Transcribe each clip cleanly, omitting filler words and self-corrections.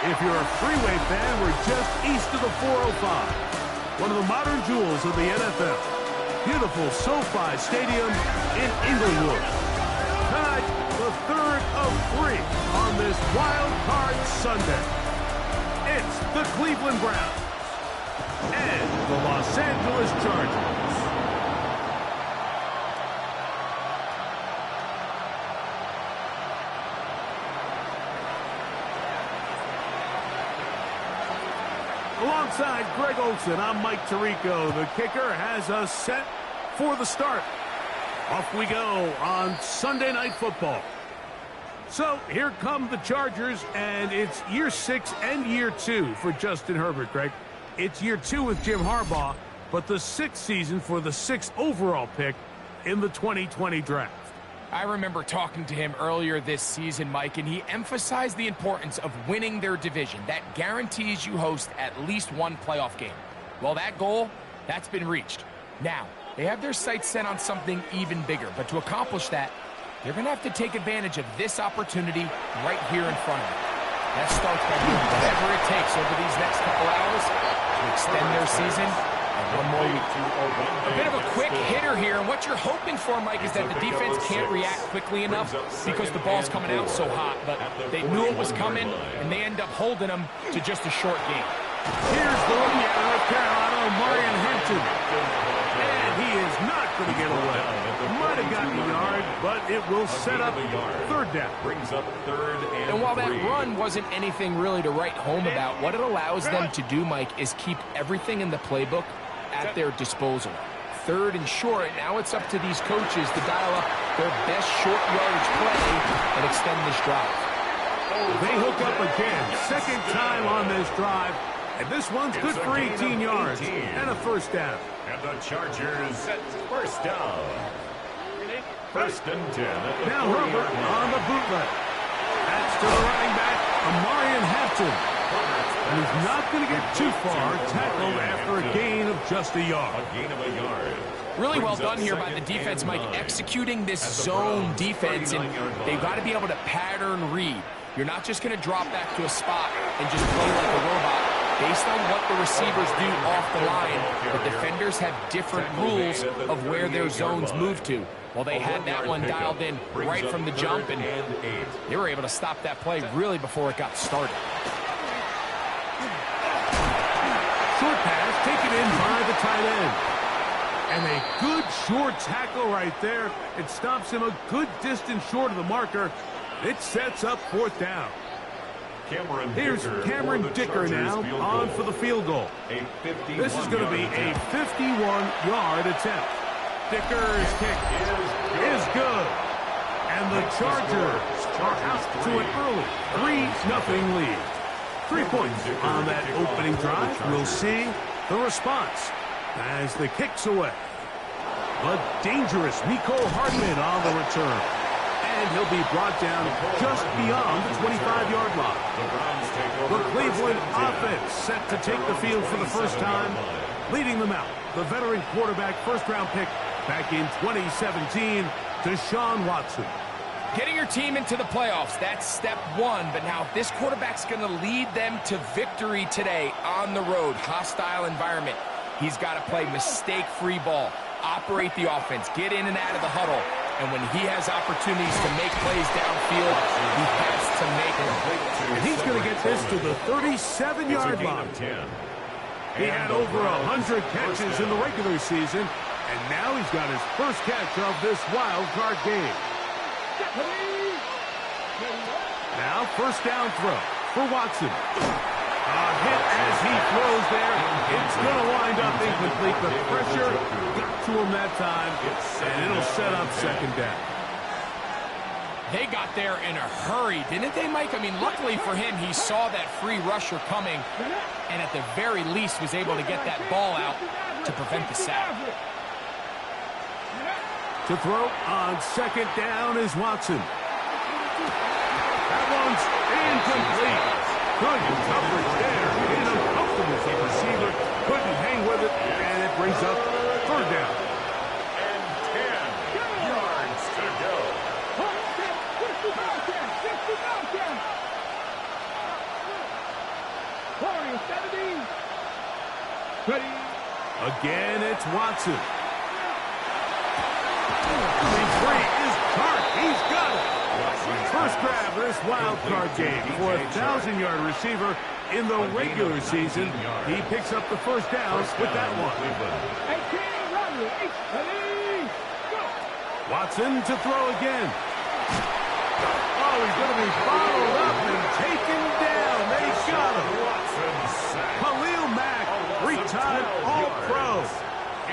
If you're a freeway fan, we're just east of the 405. One of the modern jewels of the NFL. Beautiful SoFi Stadium in Inglewood. Tonight, the third of 3 on this Wild Card Sunday. It's the Cleveland Browns and the Los Angeles Chargers. Alongside Greg Olsen, I'm Mike Tirico. The kicker has us set for the start. Off we go on Sunday Night Football. So here come the Chargers, and it's year 6 and year 2 for Justin Herbert, Greg. It's year 2 with Jim Harbaugh, but the 6th season for the 6th overall pick in the 2020 draft. I remember talking to him earlier this season, Mike, and he emphasized the importance of winning their division. That guarantees you host at least one playoff game. Well, that goal, that's been reached. Now, they have their sights set on something even bigger, but to accomplish that, they're going to have to take advantage of this opportunity right here in front of them. That starts by doing whatever it takes over these next couple hours to extend their season and one more week. A bit of a quick hitter here, and what you're hoping for, Mike, is that the defense can't react quickly enough because the ball's coming out so hot, but they knew it was coming, and they end up holding them to just a short game. Here's the rookie out of North Carolina, Marion Hampton. And he is not going to get away. Might have gotten a yard, but it will set up third down. Brings up third and while that run wasn't anything really to write home about, what it allows them to do, Mike, is keep everything in the playbook at their disposal. Third and short, now it's up to these coaches to dial up their best short yardage play and extend this drive. They hook up again, second time on this drive, and this one's good for 18 yards and a first down. And the Chargers first down. First and 10. Now Herbert on the bootleg. That's to the running back, Marion Hampton. And he's not going to get too far, tackled after a gain of just a yard. A gain of a yard. Really well done here by the defense, Mike, executing this zone defense, and they've got to be able to pattern read. You're not just going to drop back to a spot and just play like a robot. Based on what the receivers do off the line, the defenders have different rules of where their zones move to. Well, they had that one dialed in right from the jump, and they were able to stop that play really before it got started. Short pass taken in by the tight end. And a good short tackle right there. It stops him a good distance short of the marker. It sets up fourth down. Here's Cameron Dicker now on for the field goal. This is going to be a 51-yard attempt. Dicker's kick is good. And the Chargers are out to an early 3-0 lead. 3 points on that opening drive. We'll see the response as the kick's away. But dangerous Miko Hardman on the return. And he'll be brought down just beyond the 25-yard line. The Cleveland offense set to take the field for the first time. Leading them out, the veteran quarterback first-round pick back in 2017, Deshaun Watson. Getting your team into the playoffs, that's step one. But now this quarterback's going to lead them to victory today on the road. Hostile environment. He's got to play mistake-free ball, operate the offense, get in and out of the huddle. And when he has opportunities to make plays downfield, he has to make them. And he's going to get this to the 37-yard line. He had over 100 catches in the regular season, and now he's got his first catch of this wild card game. Now first down throw for Watson. A hit as he throws there. It's going to wind up incomplete, but pressure got to him that time, and it'll set up second down. They got there in a hurry, didn't they, Mike? I mean, luckily for him, he saw that free rusher coming, and at the very least was able to get that ball out to prevent the sack. To throw on second down is Watson. That one's incomplete. Good coverage there. In a comfortable receiver. Couldn't hang with it, and it brings up third down. And 10 yards to go. Ready. Again, it's Watson. Free is Tart. He's got it. First grab of this wild card game for a 1,000-yard receiver in the regular season. He picks up the first down with that one. Watson to throw again. Oh, he's going to be followed up and taken down. They got him. Khalil Mack, three-time All-Pro,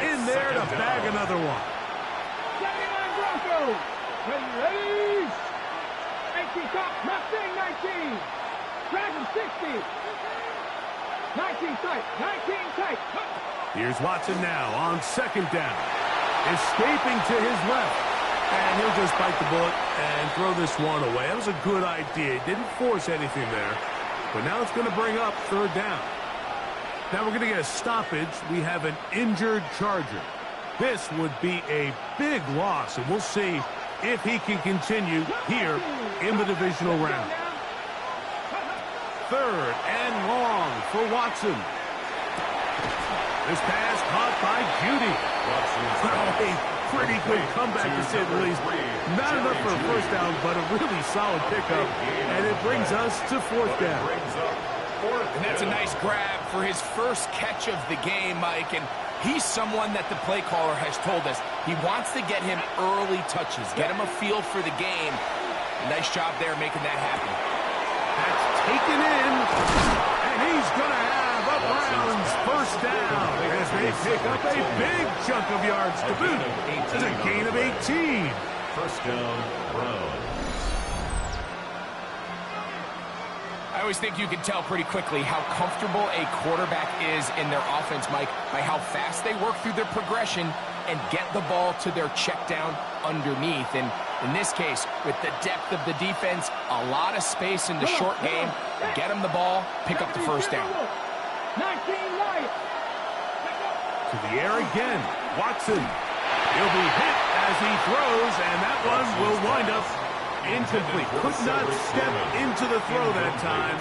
in there to bag another one. Ready? 18 top, Mustang 19. Dragon 60. 19 tight, 19 tight. Here's Watson now on second down. Escaping to his left. And he'll just bite the bullet and throw this one away. That was a good idea. He didn't force anything there. But now it's going to bring up third down. Now we're going to get a stoppage. We have an injured Charger. This would be a big loss, and we'll see if he can continue here in the divisional round. Third and long for Watson. This pass caught by Judy. A pretty good comeback, to say the least. Not enough for a first down, but a really solid pickup, and it brings us to fourth down. And that's a nice grab for his first catch of the game, Mike, and he's someone that the play caller has told us he wants to get him early touches, get him a feel for the game. Nice job there making that happen. That's taken in, and he's going to have a Browns first down as they pick up a big chunk of yards to boot. It's a gain of 18. First down, Browns. I always think you can tell pretty quickly how comfortable a quarterback is in their offense, Mike, by how fast they work through their progression and get the ball to their check down underneath. And in this case, with the depth of the defense, a lot of space in the short game, get them the ball, pick up the first down. 19 right. To the air again, Watson. He'll be hit as he throws, and that one will wind up incomplete. Could not step into the throw that time.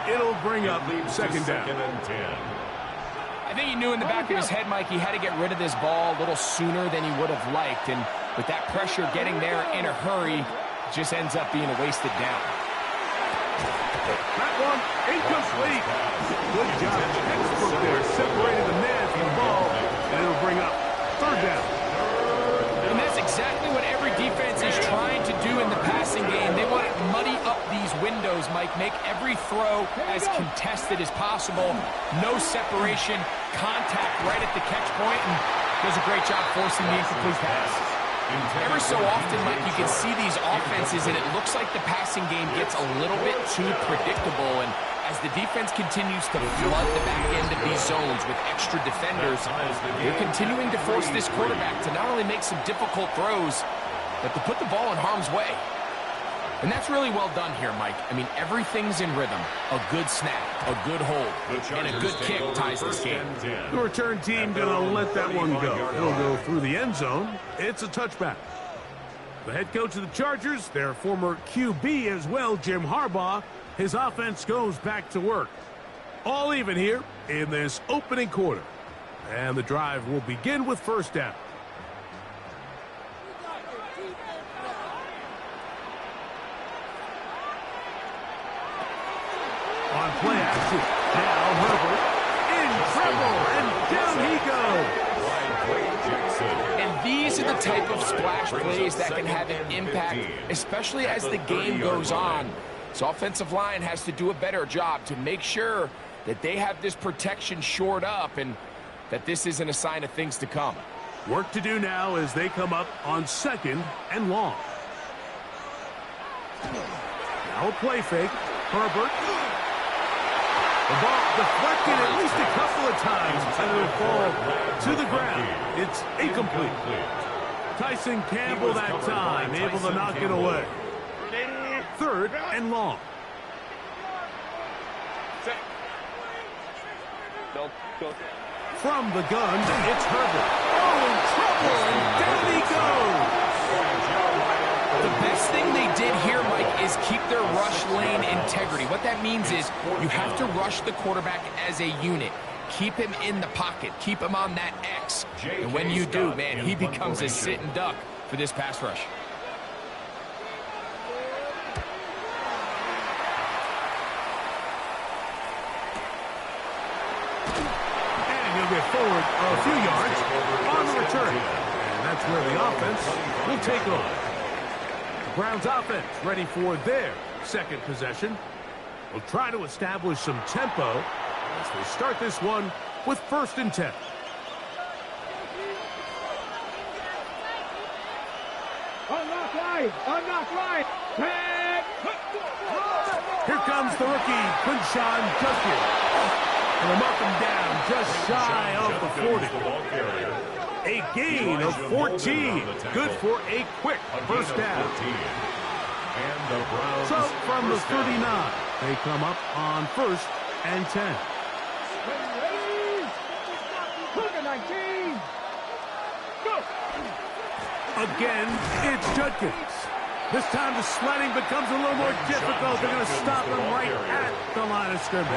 It'll bring up second down. I think he knew in the back of his head, Mike, he had to get rid of this ball a little sooner than he would have liked. And with that pressure getting there in a hurry, it just ends up being a wasted down. That one incomplete. Good job. Textbook there. Separated the man from the ball, and it'll bring up third down. And that's exactly what every defense is trying to do in the passing game. They want to muddy up these windows, Mike, make every throw as contested as possible. No separation, contact right at the catch point, and does a great job forcing the incomplete pass. Ever so often, Mike, you can see these offenses, and it looks like the passing game gets a little bit too predictable, and as the defense continues to flood the back end of these zones with extra defenders, they're continuing to force this quarterback to not only make some difficult throws, but to put the ball in harm's way. And that's really well done here, Mike. I mean, everything's in rhythm. A good snap, a good hold, and a good kick ties this game. The return team going to let that one go. It'll go through the end zone. It's a touchback. The head coach of the Chargers, their former QB as well, Jim Harbaugh, his offense goes back to work. All even here in this opening quarter. And the drive will begin with first down. On play action, now Herbert in trouble, and down he goes. And these are the type of splash plays that can have an impact, especially as the game goes on. So offensive line has to do a better job to make sure that they have this protection shored up and that this isn't a sign of things to come. Work to do now as they come up on second and long. Now a play fake. Herbert. The ball deflected at least a couple of times, and it will fall to the ground. It's incomplete. Tyson Campbell that time, able to knock it away. Third and long. From the gun, it's Herbert. Oh, in trouble, and down he goes. The best thing they did here, Mike, is keep their rush lane integrity. What that means is you have to rush the quarterback as a unit. keep him in the pocket. Keep him on that X. And when you do, man, he becomes a sitting duck for this pass rush. And he'll get forward a few yards on the return. And that's where the offense will take over. The Browns offense ready for their second possession. We'll try to establish some tempo as we start this one with 1st and 10. Unlock right. Here comes the rookie, Quinshawn Judkins. And they'll mark him down just shy of the 40. A gain of 14. Good for a quick first down. So from the 39, they come up on 1st and 10. Again, it's Judkins. This time the sledding becomes a little more difficult. They're going to stop him right at the line of scrimmage.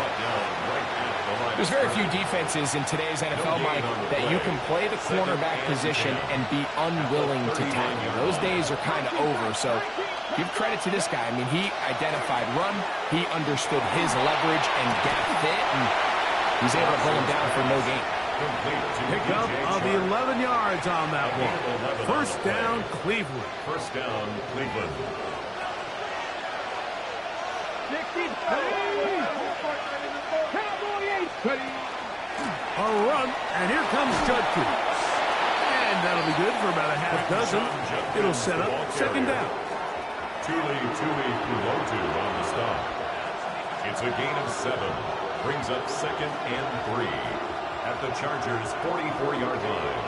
There's very few defenses in today's NFL, Mike, that you can play the cornerback position and be unwilling to tackle. Those days are kind of over, so give credit to this guy. I mean, he identified run, he understood his leverage and gap fit, and he's able to pull him down for no gain. Pick up of 11 yards on that one. First down, Cleveland. First down, Cleveland. A run, and here comes Judkins. And that'll be good for about a half dozen. It'll set up 2nd down. Tuli Pulotu on the stop. It's a gain of 7. Brings up 2nd and 3. At the Chargers' 44-yard line.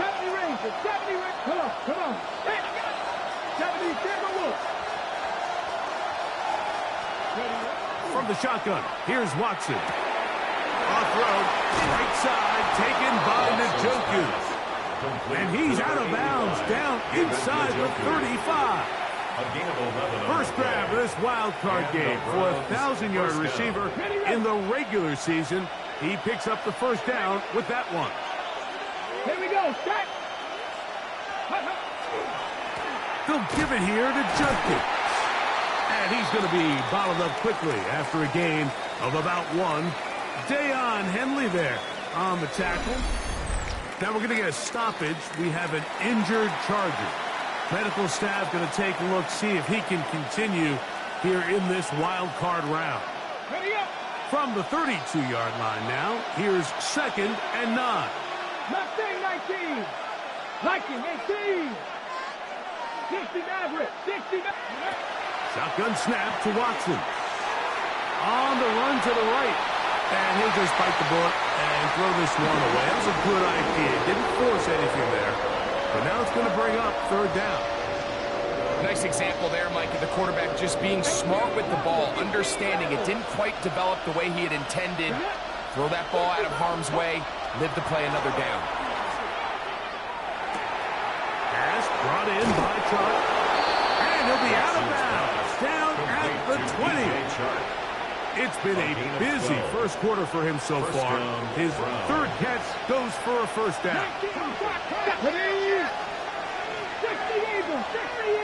70 Rangers, 70 Rangers. Come on. 70 Timberwolves. From the shotgun, here's Watson. Off-road, right side, taken by Njoku. And he's out of bounds, down inside the 35. First grab of this wild card game for a 1,000-yard receiver in the regular season. He picks up the first down with that one. Here we go. Start. They'll give it here to Judkins. And he's going to be bottled up quickly after a gain of about 1. Dayon Henley there on the tackle. Now we're going to get a stoppage. We have an injured Charger. Medical staff going to take a look, see if he can continue here in this wild card round. From the 32-yard line now, here's 2nd and 9. Mustang 19. Viking 18. 60 Maverick. 60 Maverick. Shotgun snap to Watson. On the run to the right. And he'll just bite the bullet and throw this one away. That was a good idea. Didn't force anything there. But now it's going to bring up 3rd down. Nice example there, Mike, of the quarterback just being smart with the ball, understanding it didn't quite develop the way he had intended. Throw that ball out of harm's way, live to play another down. Pass brought in by Chuck. And he'll be out of bounds. Down at the 20. It's been a busy first quarter for him so far. His 3rd catch goes for a first down. 60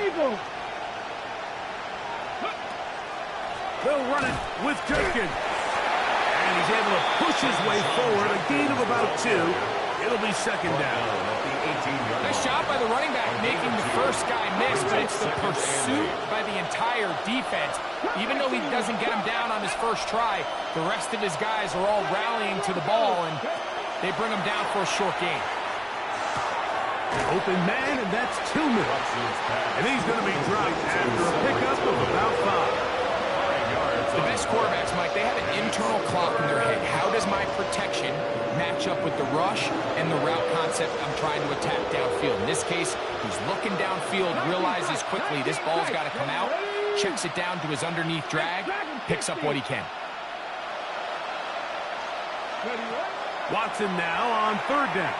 Eagles. They'll run it with Judkins. And he's able to push his way forward. A gain of about 2. It'll be 2nd down. Nice job by the running back making the first guy miss, but it's the pursuit by the entire defense. Even though he doesn't get him down on his first try, the rest of his guys are all rallying to the ball, and they bring him down for a short gain. Open man, and that's Tillman. And he's going to be dropped after a pickup of about 5. The best quarterbacks, Mike, they have an internal clock in their head. How does my protection match up with the rush and the route concept I'm trying to attack downfield? In this case, he's looking downfield, realizes quickly this ball's got to come out, checks it down to his underneath drag, picks up what he can. Watson now on 3rd down.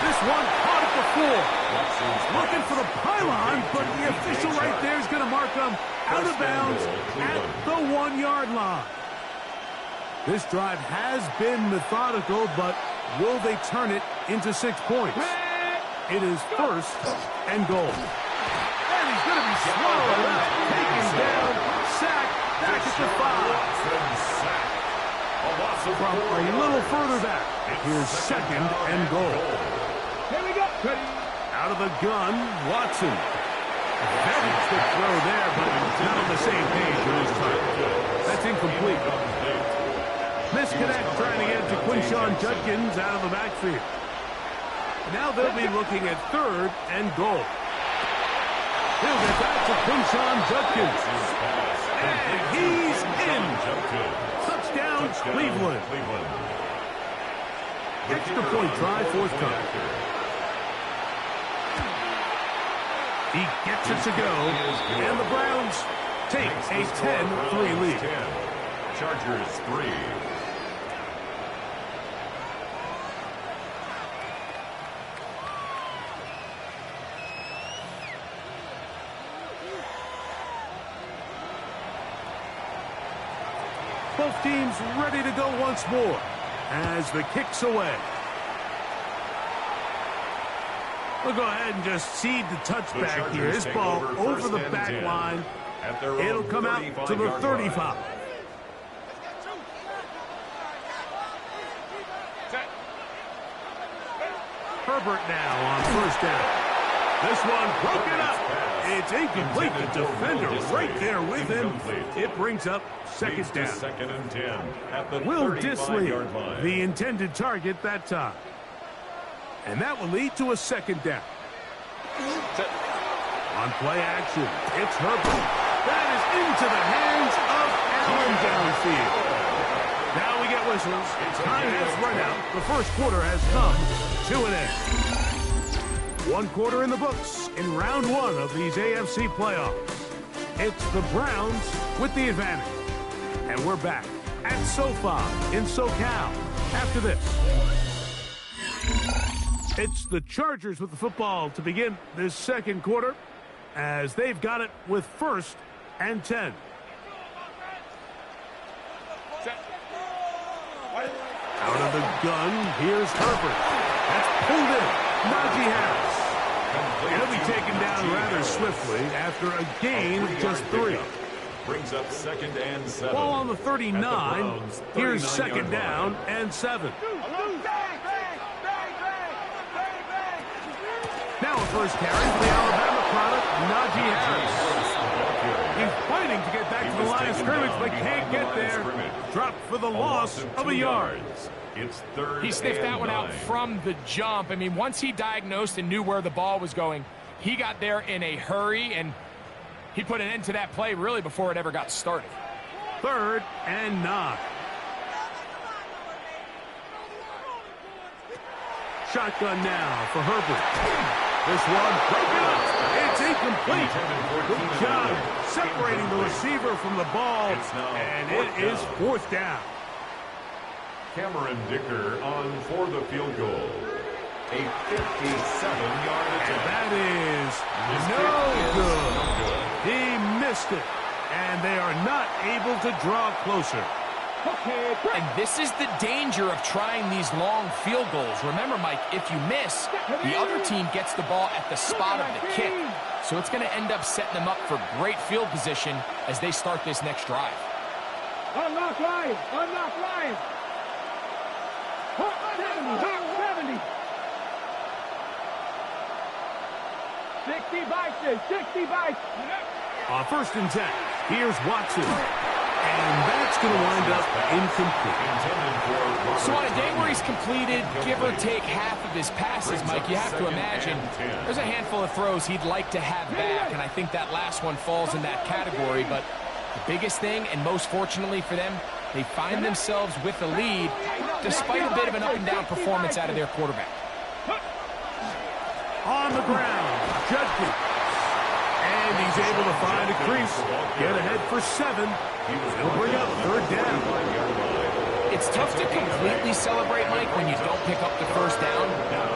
This one caught it before. Looking for the pylon, but the official right there is going to mark them out of bounds at the 1-yard line. This drive has been methodical, but will they turn it into 6 points? It is first and goal. And he's going to be swallowed up, taken down, sacked, back at the 5. From a little further back, here's second and goal. Here we go. Out of the gun, Watson. Very good throw there, but not on the same page with his time. That's incomplete. Misconnect trying to get to Quinshon Judkins out of the backfield. Now they'll be looking at third and goal. He'll get back to Quinshon Judkins. And he's in. Touchdown, Cleveland. Extra point try, forthcoming. He gets it to go, and the Browns take a 10-3 lead. Chargers 3. Both teams ready to go once more as the kick's away. We'll go ahead and just seed the touchback here. This ball over the back line. It'll come out to the 35. Herbert now on first down. This one broken up. It's incomplete. The defender right there with him. It brings up second down. Second and 10 at the Will 35-yard Disley, line. the intended target that time. And that will lead to a second down. On play action, it's Herbert. That is into the hands of Allen downfield. Now we get whistles. Time has run out. The first quarter has come to an end. 1 quarter in the books in round 1 of these AFC playoffs. It's the Browns with the advantage. And we're back at SoFi in SoCal after this. It's the Chargers with the football to begin this second quarter as they've got it with first and 10. Out of the gun, here's Herbert. That's pulled in. Najee Harris. He'll be taken down rather swiftly after a gain of just 3. Brings up second and 7. Ball on the 39. Here's second down and 7. Now a first carry for the Alabama product, Najee Harris. He's fighting to get back to the line of scrimmage, but can't get there. Dropped for the loss of a yard. It's third. He sniffed that one out from the jump. I mean, once he diagnosed and knew where the ball was going, he got there in a hurry, and he put an end to that play really before it ever got started. Third and 9. Shotgun now for Herbert. This one broken up. It's incomplete. Good job separating the receiver from the ball, and it is fourth down. Cameron Dicker on for the field goal. A 57-yard attempt. That is no good. He missed it, and they are not able to draw closer. And this is the danger of trying these long field goals. Remember, Mike, if you miss, the other team gets the ball at the spot of the kick. So it's going to end up setting them up for great field position as they start this next drive. Unlock line. Unlock line. 70. 60 bikes. 60 bikes. On first and 10, here's Watson. And that's going to wind up incomplete. So on a day where he's completed, give or take half of his passes, Mike, you have to imagine there's a handful of throws he'd like to have back, and I think that last one falls in that category. But the biggest thing, and most fortunately for them, they find themselves with the lead despite a bit of an up-and-down performance out of their quarterback. On the ground, Judkins. And he's able to find a crease, get ahead for 7. He'll bring up third down. It's tough to completely celebrate, Mike, when you don't pick up the first down,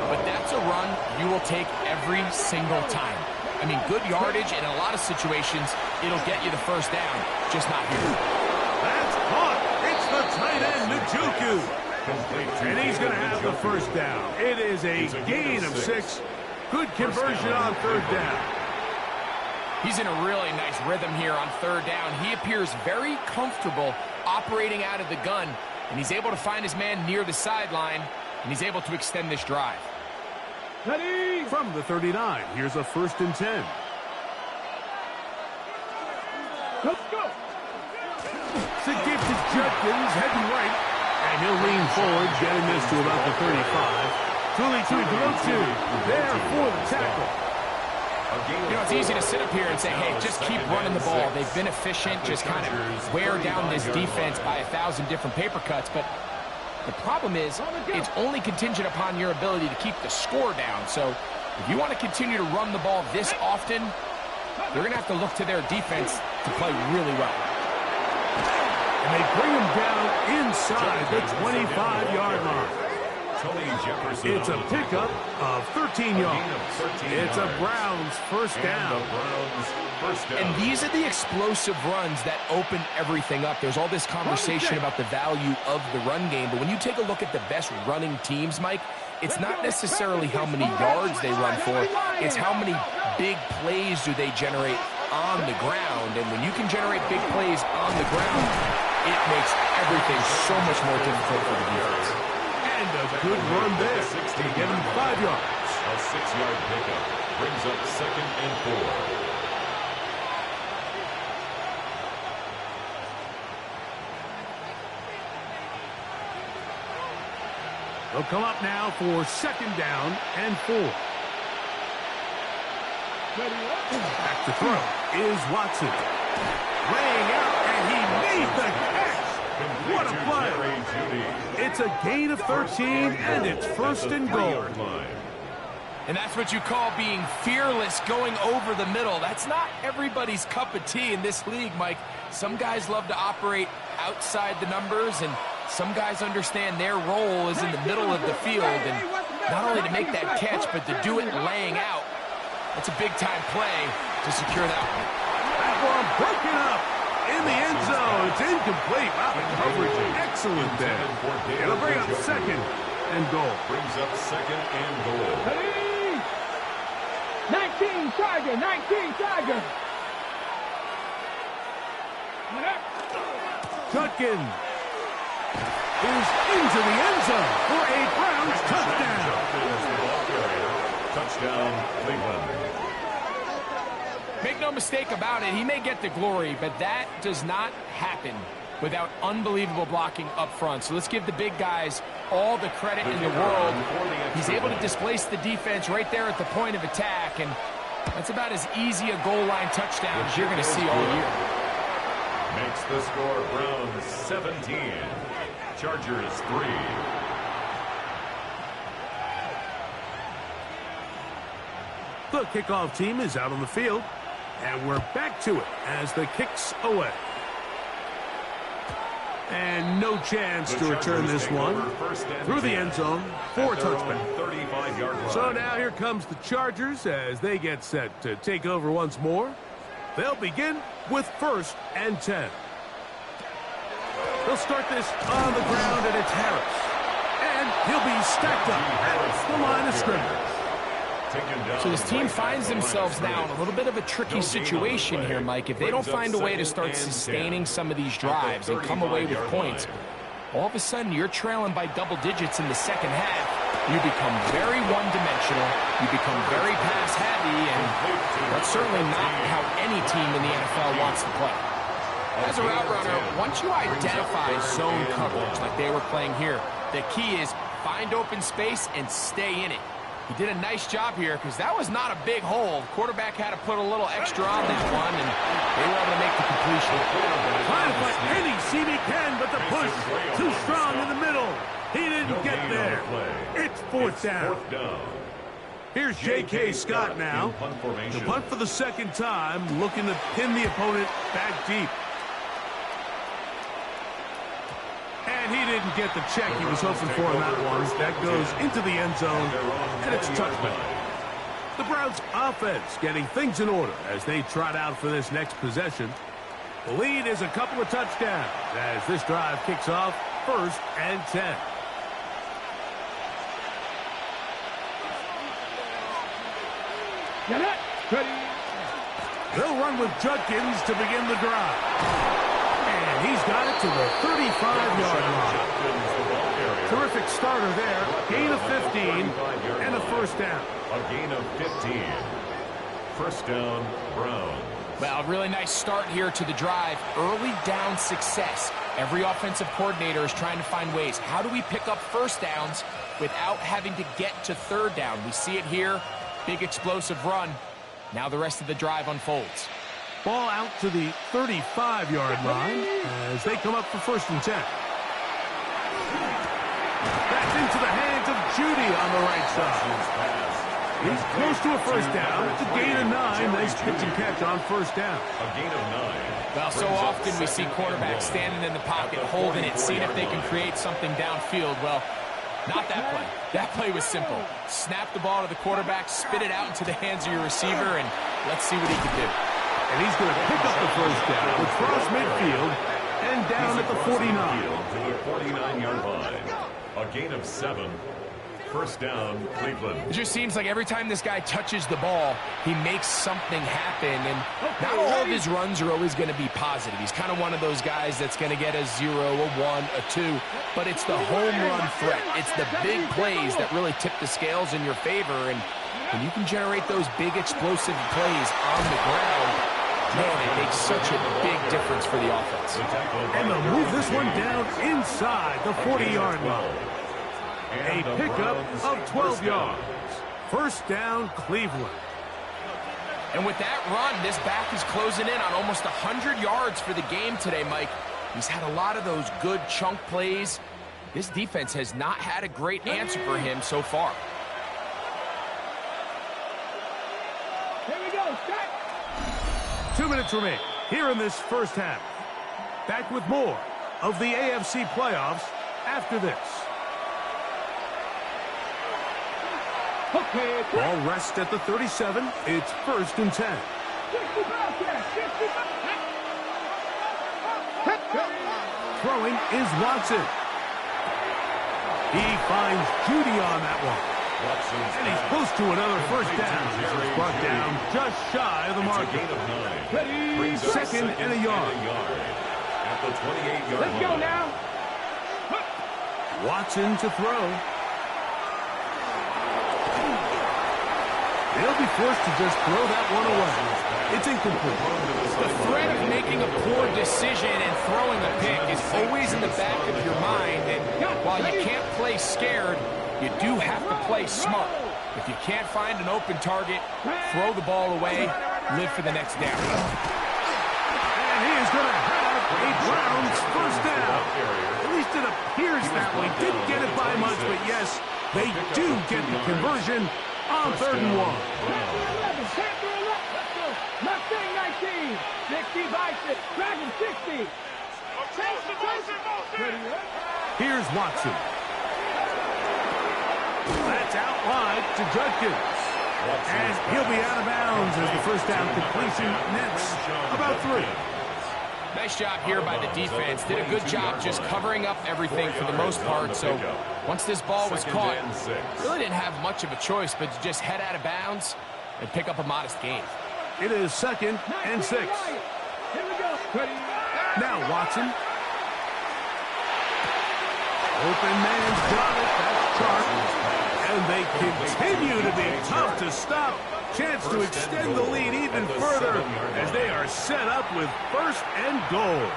but that's run you will take every single time. I mean, good yardage, and in a lot of situations, it'll get you the first down, just not here. That's caught. It's the tight end, Njoku. And he's going to have the first down. It is a gain of 6. Good conversion on third down. He's in a really nice rhythm here on third down. He appears very comfortable operating out of the gun, and he's able to find his man near the sideline, and he's able to extend this drive. Ready? From the 39, here's a 1st and 10. Let's go. It's a gift to Judkins, heading right. And he'll lean forward, getting this to about the 35. Truly below 2. There for the tackle. You know, it's easy to sit up here and say, hey, just keep running the ball. They've been efficient, just kind of wear down this defense by 1,000 different paper cuts. But the problem is, it's only contingent upon your ability to keep the score down. So if you want to continue to run the ball this often, you're going to have to look to their defense to play really well. And they bring him down inside the 25-yard line. It's a pickup of 13 yards. It's a Browns first down. And these are the explosive runs that open everything up. There's all this conversation about the value of the run game, but when you take a look at the best running teams, Mike, it's not necessarily how many yards they run for, it's how many big plays do they generate on the ground. And when you can generate big plays on the ground, it makes everything so much more difficult for the defense. And a good run there to get him 5 yards. A 6-yard pickup brings up 2nd and 4. They'll come up now for 2nd down and 4. Back to throw is Watson. Laying out, and he made the catch. What a play. It's a gain of 13, and it's 1st and goal. And that's what you call being fearless, going over the middle. That's not everybody's cup of tea in this league, Mike. Some guys love to operate outside the numbers, and some guys understand their role is in the middle of the field. And not only to make that catch, but to do it laying out. That's a big-time play to secure that one. That one broken up in the end zone. It's incomplete. Wow, the coverage excellent there. It'll bring up 2nd and goal. Brings up 2nd and goal. 19 Tiger, 19 Tiger. Judkins is into the end zone for a Browns touchdown. Touchdown, Cleveland. Make no mistake about it, he may get the glory, but that does not happen without unbelievable blocking up front. So let's give the big guys all the credit in the world. He's able to displace the defense right there at the point of attack, and that's about as easy a goal line touchdown as you're going to see all year. Makes the score Browns 17, Chargers 3. The kickoff team is out on the field, and we're back to it as the kick's away. And no chance to return this one through the end zone for a touchback. So now here comes the Chargers as they get set to take over once more. They'll begin with 1st and 10. They'll start this on the ground, and it's Harris. And he'll be stacked up at the line of scrimmage. So this team finds themselves now in a little bit of a tricky situation here, Mike. If they don't find a way to start sustaining some of these drives and come away with points, all of a sudden you're trailing by double digits in the second half. You become very one-dimensional. You become very pass-heavy, and that's certainly not how any team in the NFL wants to play. As a route runner, once you identify zone coverage like they were playing here, the key is find open space and stay in it. He did a nice job here because that was not a big hole. Quarterback had to put a little extra on that one, and they were able to make the completion. Trying to find any seam he can, but the push too strong in the middle. He didn't get there. It's 4th down. Here's J.K. Scott now. The punt for the 2nd time, looking to pin the opponent back deep. And And he didn't get the check he was hoping for in that one. That goes into the end zone, and it's touchdown. The Browns offense getting things in order as they trot out for this next possession. The lead is a couple of touchdowns as this drive kicks off 1st and 10. Get it. Ready. They'll run with Judkins to begin the drive. And he's got it to the 35-yard line. Terrific starter there. Gain of 15 and a first down. A gain of 15. First down, Browns. Well, a really nice start here to the drive. Early down success. Every offensive coordinator is trying to find ways. How do we pick up first downs without having to get to third down? We see it here. Big explosive run. Now the rest of the drive unfolds. Ball out to the 35-yard line as they come up for 1st and 10. That's into the hands of Judy on the right side. He's close to a first down. It's a gain of 9. Nice pitch and catch on first down. A gain of 9. Well, so often we see quarterbacks standing in the pocket, holding it, seeing if they can create something downfield. Well, not that play. That play was simple. Snap the ball to the quarterback, spit it out into the hands of your receiver, and let's see what he can do. And he's going to pick up the first down across midfield and down at the 49. To the 49-yard line. A gain of 7. First down, Cleveland. It just seems like every time this guy touches the ball, he makes something happen, and not all of his runs are always going to be positive. He's kind of one of those guys that's going to get a 0, a 1, a 2, but it's the home run threat. It's the big plays that really tip the scales in your favor, and when you can generate those big explosive plays on the ground, man, it makes such a big difference for the offense. And they'll move this one down inside the 40-yard line. A pickup of 12 yards. First down, Cleveland. And with that run, this back is closing in on almost 100 yards for the game today, Mike. He's had a lot of those good chunk plays. This defense has not had a great answer for him so far. Here we go. Set. 2 minutes remain here in this first half. Back with more of the AFC playoffs after this. Okay. Ball rests at the 37. It's 1st and 10. 65 there. 65. Throwing is Watson. He finds Judy on that one. And he's close to another first down. He's brought down just shy of the mark. A gain of 9. Ready, second and a yard. At the 28-yard line. Let's go now. Watson to throw. They'll be forced to just throw that one away. It's incomplete. The threat of making a poor decision and throwing a pick is always in the back of your mind. And while you can't play scared, you do have to play smart. If you can't find an open target, throw the ball away, live for the next down. And he is going to have a Browns first down. At least it appears that way. Didn't get it by much, but yes, they do get the conversion on 3rd and 1. Mustang 19. 60 Bison. Dragon 60. Here's Watson. That's out wide to Judkins. And he'll be out of bounds as the first down completion nets about 3. Nice job here by the defense. Did a good job just covering up everything for the most part. So once this ball was caught, really didn't have much of a choice but to just head out of bounds and pick up a modest gain. It is 2nd and 6. Here we go. Now Watson. Open man's got it. That's Chark. And they continue to be tough to stop. Chance to extend the lead even further as they are set up with 1st and goal.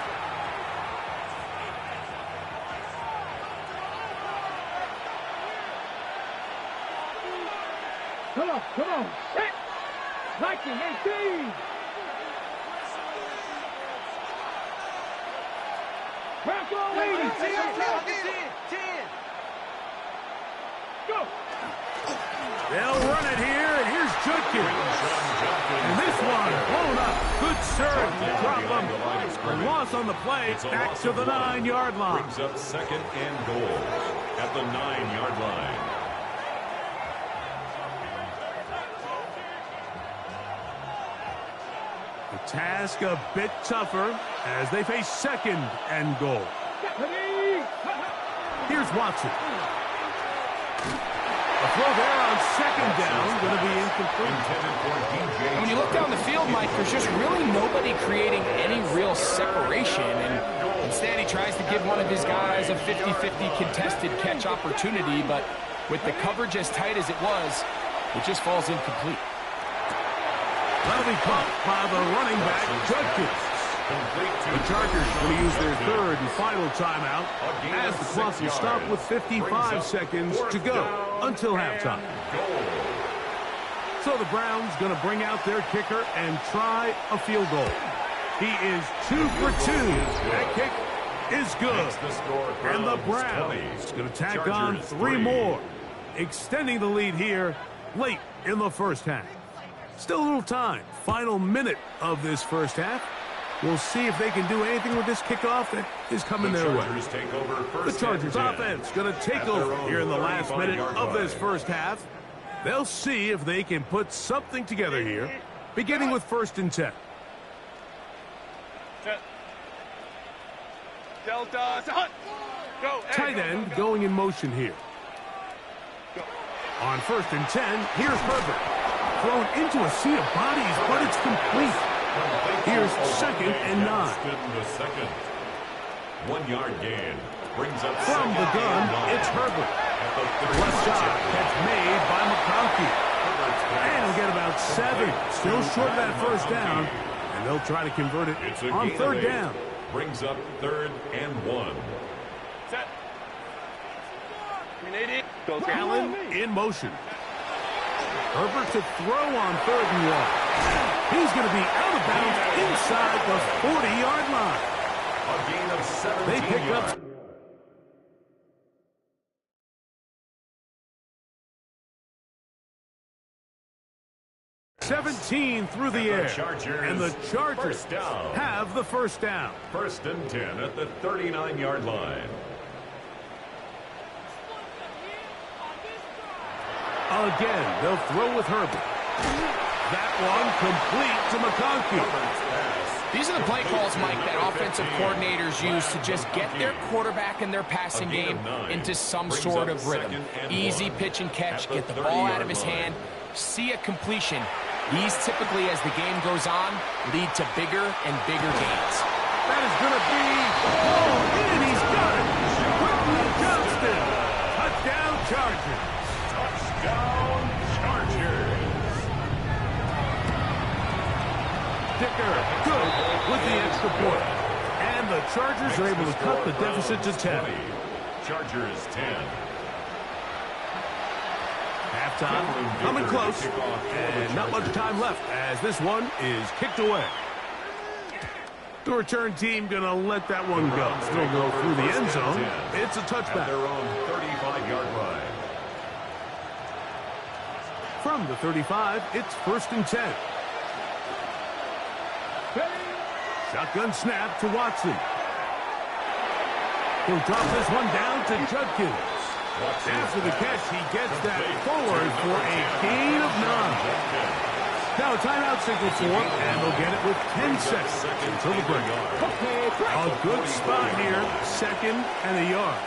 Come on, come on. Set. Viking 18. Bronco 80. 10. Go. They'll run it here, and here's Judkins. And this one blown up. Good serve to drop him. A loss on the play. Back to the 9-yard line. Brings up second and goal at the 9-yard line. The task a bit tougher as they face second and goal. Here's Watson. A throw there on second down, going to be incomplete. And when you look down the field, Mike, there's just really nobody creating any real separation. And instead, he tries to give one of his guys a 50-50 contested catch opportunity. But with the coverage as tight as it was, it just falls incomplete. That'll be caught by the running back, Judkins. The Chargers will use their third and final timeout as the clock will stop with 55 seconds to go until halftime. So the Browns going to bring out their kicker and try a field goal. He is 2 for 2. That kick is good. And the Browns going to tack on 3 more, extending the lead here late in the first half. Still a little time. Final minute of this first half. We'll see if they can do anything with this kickoff that is coming their way. The Chargers offense going to take over here in the last minute of this first half. They'll see if they can put something together here, beginning with 1st and 10. Tight end going in motion here. On 1st and 10, here's Herbert. Thrown into a sea of bodies, but it's complete. Here's 2nd and 9. The second. 1-yard gain. Brings up from the gun, it's Herbert. Left side, catch made by McConkey. And we'll get about 7. Still short of that first down. And they'll try to convert it on 3rd down. Brings up 3rd and 1. Set. Allen in motion. Herbert to throw on 3rd and 1. He's going to be out of bounds inside the 40-yard line. A gain of 17 they pick yards. up 17 through the air. And the Chargers have the first down. 1st and 10 at the 39-yard line. Again, they'll throw with Herbert. That one complete to McConkey. These are the play calls, Mike, that offensive coordinators use to just get their quarterback and their passing game into some sort of rhythm. Easy pitch and catch, get the ball out of his hand, see a completion. These typically, as the game goes on, lead to bigger and bigger gains. That is going to be, and he's got it. Whitney Johnston. Touchdown Chargers. Touchdown Chargers. Dicker, good with the extra point. And the Chargers are able to cut the deficit to 10. Chargers 10. Halftime coming close, and not much time left as this one is kicked away. The return team going to let that one go. Still go through the end zone. It's a touchback. At their own 35-yard line. From the 35, it's 1st and 10. Shotgun snap to Watson. He'll drop this one down to Judkins. After the catch, he gets that forward for a gain of 9. Now a timeout signal for him, and they'll get it with 10 seconds until the break. A good spot here, 2nd and a yard.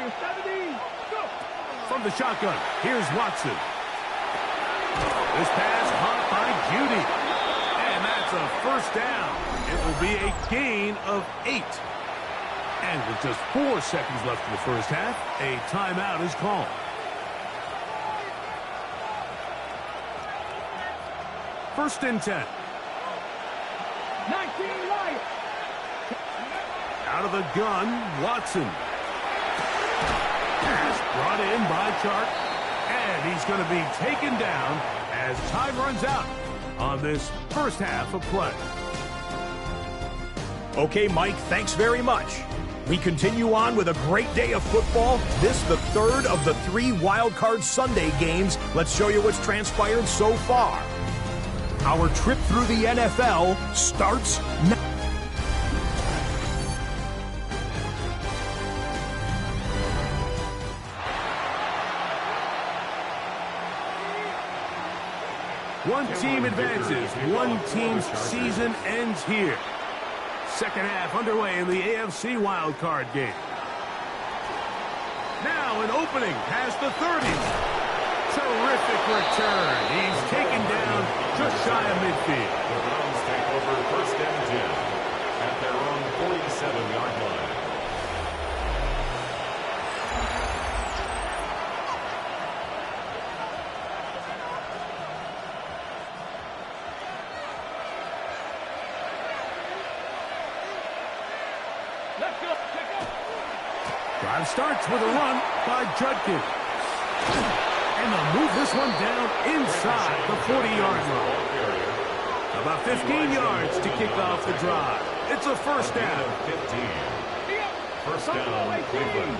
70, go. From the shotgun, here's Watson. This pass caught by Judy. And that's a first down. It will be a gain of 8. And with just 4 seconds left in the first half, a timeout is called. First and 10. 19 right. Out of the gun, Watson. Pass brought in by Chark. And he's going to be taken down as time runs out on this first half of play. Okay, Mike, thanks very much. We continue on with a great day of football. This the third of the 3 Wildcard Sunday games. Let's show you what's transpired so far. Our trip through the NFL starts now. One team advances. One team's season ends here. Second half underway in the AFC wildcard game. Now an opening past the 30. Terrific return. He's taken down just shy of midfield. The Browns take over first and 10 at their own 47-yard line. Drive starts with a run by Judkins. And they'll move this one down inside the 40-yard line. About 15 yards to kick off the drive. It's a first down. 15. First down, Cleveland.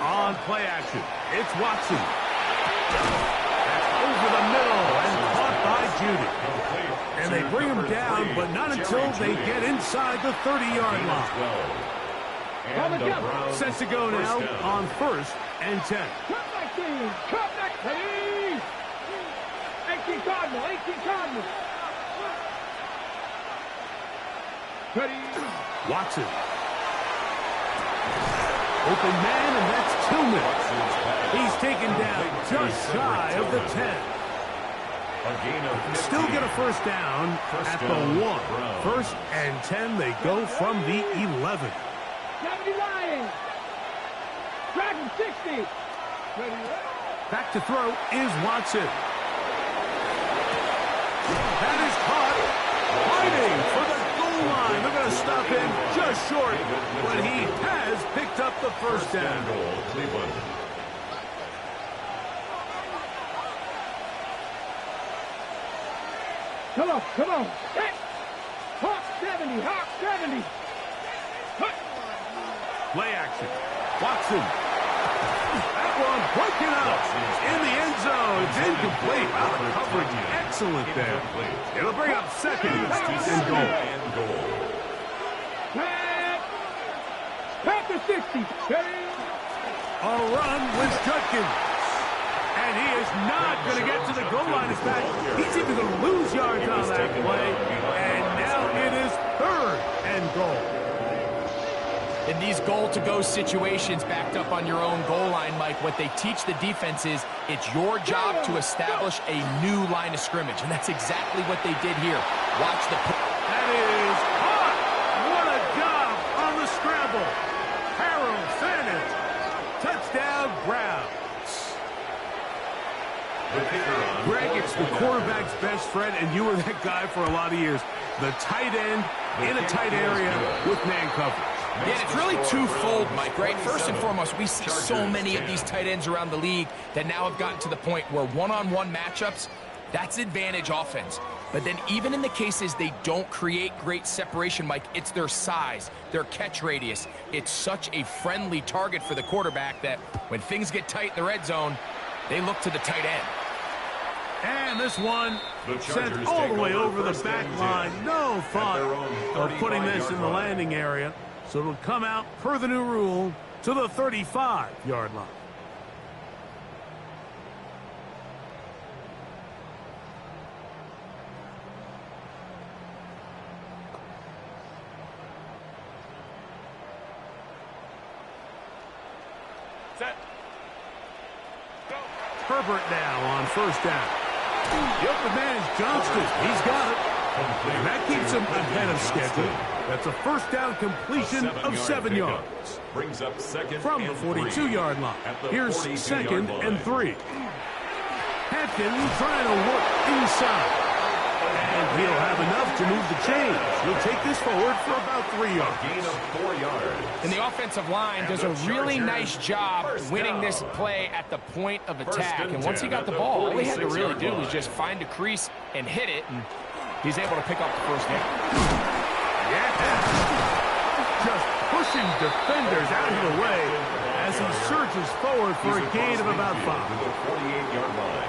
On play action, it's Watson. That's over the middle and caught by Judy. And they bring him down, but not until they get inside the 30-yard line. Set to go now on first and 10. Cut back team. Cut back team. 18 Cardinal. 18 Cardinal. Ready. Watson. Open man, and that's Tillman. He's taken down just shy of the 10. Still get a first down at the 1. First and 10, they go from the 11. 70 Lions. Dragon 60. Back to throw is Watson. That is caught. Fighting for the goal line. They're going to stop him just short, but he has picked up the first down. Cleveland. Come on, come on. Hey. Hawk 70, Hawk 70. Hut. Play action. Watson. That one broken up in the end zone. It's incomplete. Out of coverage. Excellent there. It'll bring up second and goal. Back to 60. A run with Judkins. And he is not going to get to the goal line. In fact, he's even going to lose yards on that play. And now it is third and goal. In these goal-to-go situations backed up on your own goal line, Mike, what they teach the defense is it's your job to establish a new line of scrimmage. And that's exactly what they did here. Watch the... That is hot. What a job on the scramble. Harold Sanders. Touchdown, Browns. Greg, it's the quarterback's best friend, and you were that guy for a lot of years. The tight end in a tight area with man coverage. Yeah, it's really twofold, Mike, right? First and foremost, we see so many of these tight ends around the league that now have gotten to the point where one-on-one matchups, that's advantage offense. But then even in the cases they don't create great separation, Mike, it's their size, their catch radius. It's such a friendly target for the quarterback that when things get tight in the red zone, they look to the tight end. And this one sent all the way over the back line. No thought of putting this in the landing area. So it'll come out, per the new rule, to the 35-yard line. Set. Go. Herbert now on first down. The open man is Johnston. He's got it. And that keeps him ahead of schedule. That's a first down completion of 7 yards. Brings up second from the 42-yard line. Here's second and 3. Hampton trying to work inside. And he'll have enough to move the chains. He'll take this forward for about 3 yards. Gain of 4 yards. And the offensive line does a really nice job winning this play at the point of attack. And once he got the ball, all he had to really do was just find a crease and hit it. And he's able to pick up the first down. Yeah. Just pushing defenders out of the way as he surges forward for a gain of about 5.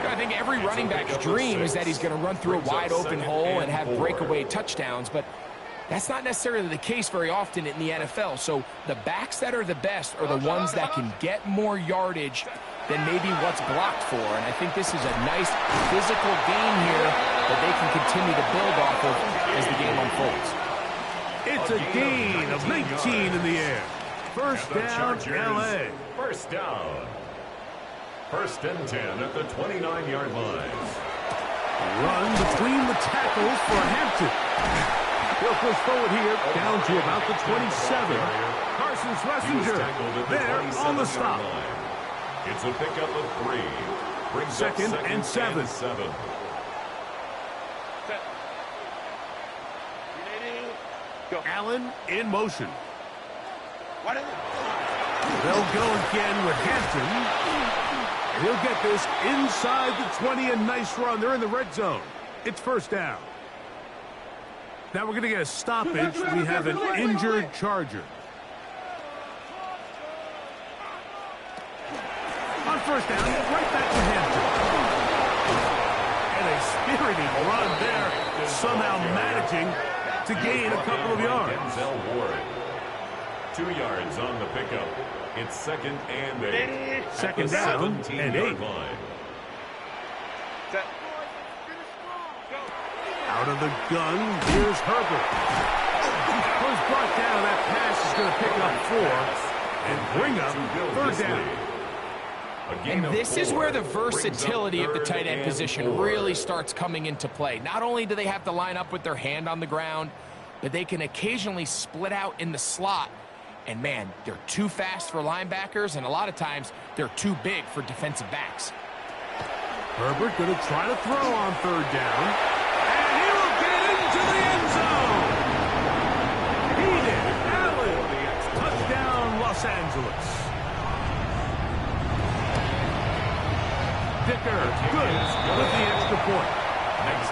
I think every running back's dream is that he's going to run through a wide open hole and have breakaway touchdowns, but that's not necessarily the case very often in the NFL. So the backs that are the best are the ones that can get more yardage than maybe what's blocked for. And I think this is a nice physical game here that they can continue to build off of as the game unfolds. It's a gain of 19 in the air. First down, L.A. First down. First and 10 at the 29-yard line. Run between the tackles for Hampton. He'll push forward here, down to about the 27. Carson Schlesinger there on the stop. It's a pickup of 3. Brings second up and 7. Allen in motion. They'll go again with Hampton. He'll get this inside the 20. A nice run. They're in the red zone. It's first down. Now we're going to get a stoppage. We have an injured Charger. On first down, right back to Hampton. And a spirited run there, somehow managing to gain a couple of yards. 2 yards on the pickup. It's second and 8. Second down and 8. Out of the gun, here's Herbert. Was brought down. That pass is going to pick up 4 and bring up third down. And this is where the versatility of the tight end position really starts coming into play. Not only do they have to line up with their hand on the ground, but they can occasionally split out in the slot. And man, they're too fast for linebackers, and a lot of times they're too big for defensive backs. Herbert going to try to throw on third down. And he will get into the end zone. He did. Allen. Touchdown, Los Angeles. Dicker, good with the extra point.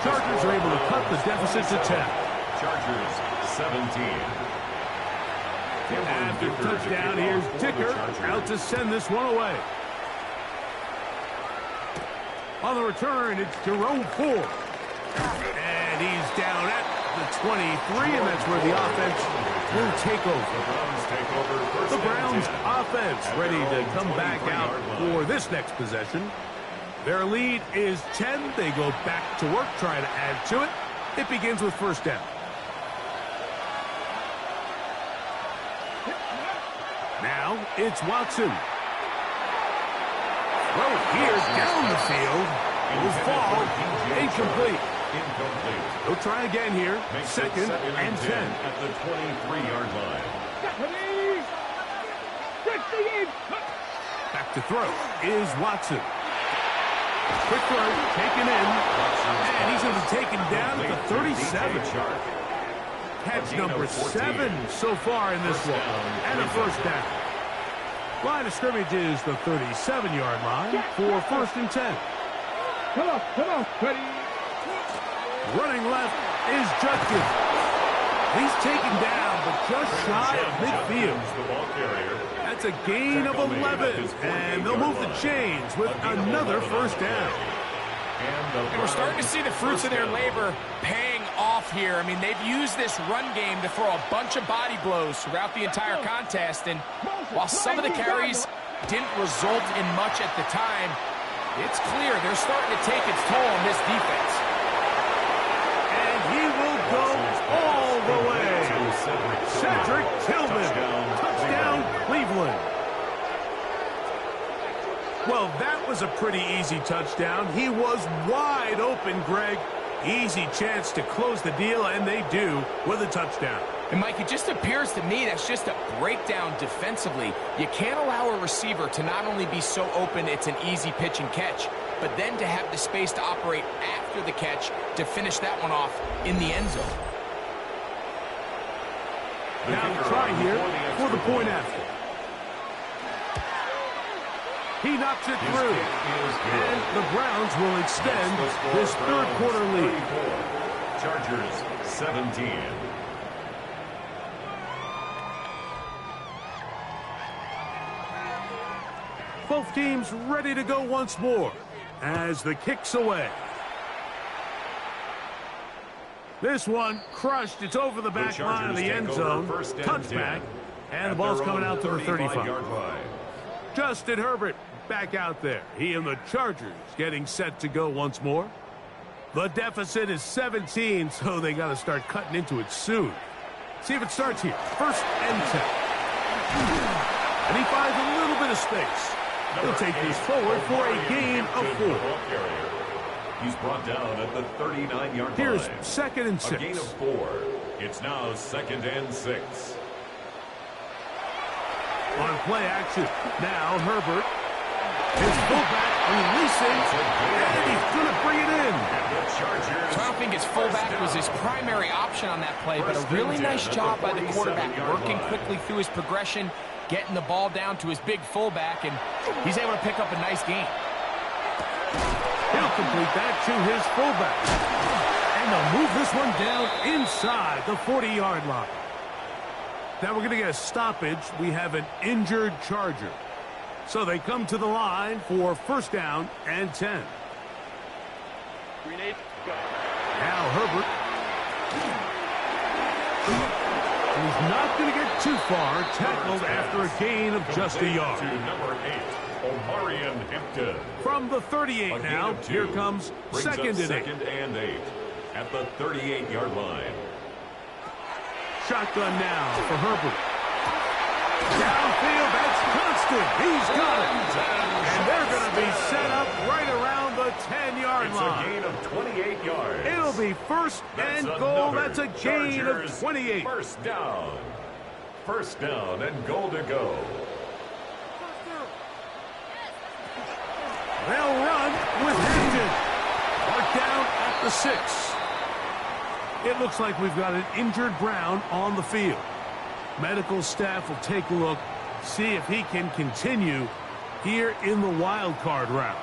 Chargers are able to cut the deficit to 10. Chargers 17. After touchdown, here's Dicker out to send this one away. On the return, it's Jerome Ford. And he's down at the 23, and that's where the offense will take over. The Browns offense ready to come back out for this next possession. Their lead is 10. They go back to work, trying to add to it. It begins with first down. Now it's Watson. Throw here down the field. Will fall. Incomplete. He'll try again here. Second and 10. At the 23-yard line. Back to throw is Watson. Quick throw, taken in, and he's going to be taken down at the 37. Catch number 7 so far in this one, and a first down. Line of scrimmage is the 37-yard line for first and 10. Come on, ready. Running left is Judkins. He's taken down, but just shy of midfield. That's a gain of 11, and they'll move the chains with another first down. And we're starting to see the fruits of their labor paying off here. I mean, they've used this run game to throw a bunch of body blows throughout the entire contest, and while some of the carries didn't result in much at the time, it's clear they're starting to take its toll on this defense. And he will go all the way. Cedric Tillman. Touchdown, Cleveland. Well, that was a pretty easy touchdown. He was wide open, Greg. Easy chance to close the deal, and they do with a touchdown. And, Mike, it just appears to me that's just a breakdown defensively. You can't allow a receiver to not only be so open it's an easy pitch and catch, but then to have the space to operate after the catch to finish that one off in the end zone. Now try here for the point after. He knocks it through, and the Browns will extend this third quarter lead. Chargers 17. Both teams ready to go once more as the kick's away. This one crushed. It's over the back line of the end zone. Touchback. And the ball's coming out to the 35. Justin Herbert back out there. He and the Chargers getting set to go once more. The deficit is 17, so they got to start cutting into it soon. See if it starts here. First and 10. And he finds a little bit of space. He'll take this forward for a gain of 4. He's brought down at the 39-yard line. Here's second and 6. A gain of 4. It's now second and 6. On play action. Now Herbert. His fullback releasing. And he's going to bring it in. So I don't think his fullback was his primary option on that play, but a really nice job by the quarterback working quickly through his progression, getting the ball down to his big fullback, and he's able to pick up a nice gain. He'll complete that to his fullback. And they'll move this one down inside the 40-yard line. Now we're going to get a stoppage. We have an injured Charger. So they come to the line for first down and 10. Now Herbert. He's not going to get too far. Tackled after a gain of just a yard. To number 8, from the 38 now, here comes second and 8. At the 38-yard line. Shotgun now for Herbert. Downfield, that's constant. He's got it. And they're going to be set up right around the 10-yard line. It's a gain of 28 yards. It'll be first and goal. That's a gain of 28. First down. First down and goal to go. They'll run with Hampton. Marked down at the 6. It looks like we've got an injured Brown on the field. Medical staff will take a look, see if he can continue here in the wild card round.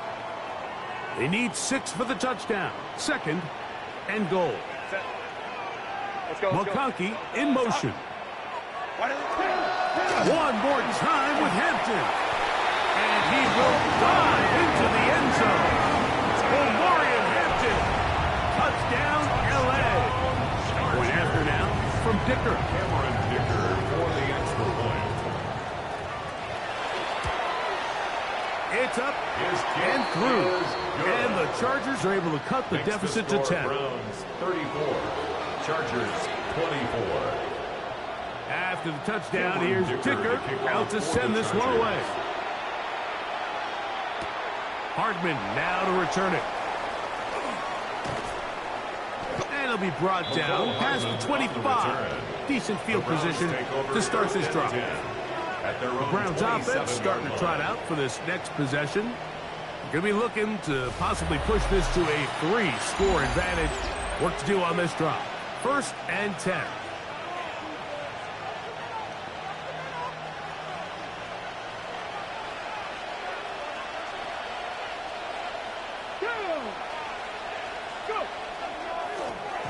They need 6 for the touchdown. Second and goal. McConkey in motion. One more time with Hampton. And he will dive into the end zone. Omarion Hampton. Touchdown, L.A. Point after now from Dicker. Cameron Dicker for the extra point. It's up and through. And the Chargers are able to cut the deficit to 10. Browns 34. Chargers 24. After the touchdown, here's Dicker out to send this one away. Hardman now to return it. And it'll be brought down past the 25. Decent field position to start this drive. The Browns offense starting to trot out for this next possession. Going to be looking to possibly push this to a 3-score advantage. Work to do on this drive. First and 10.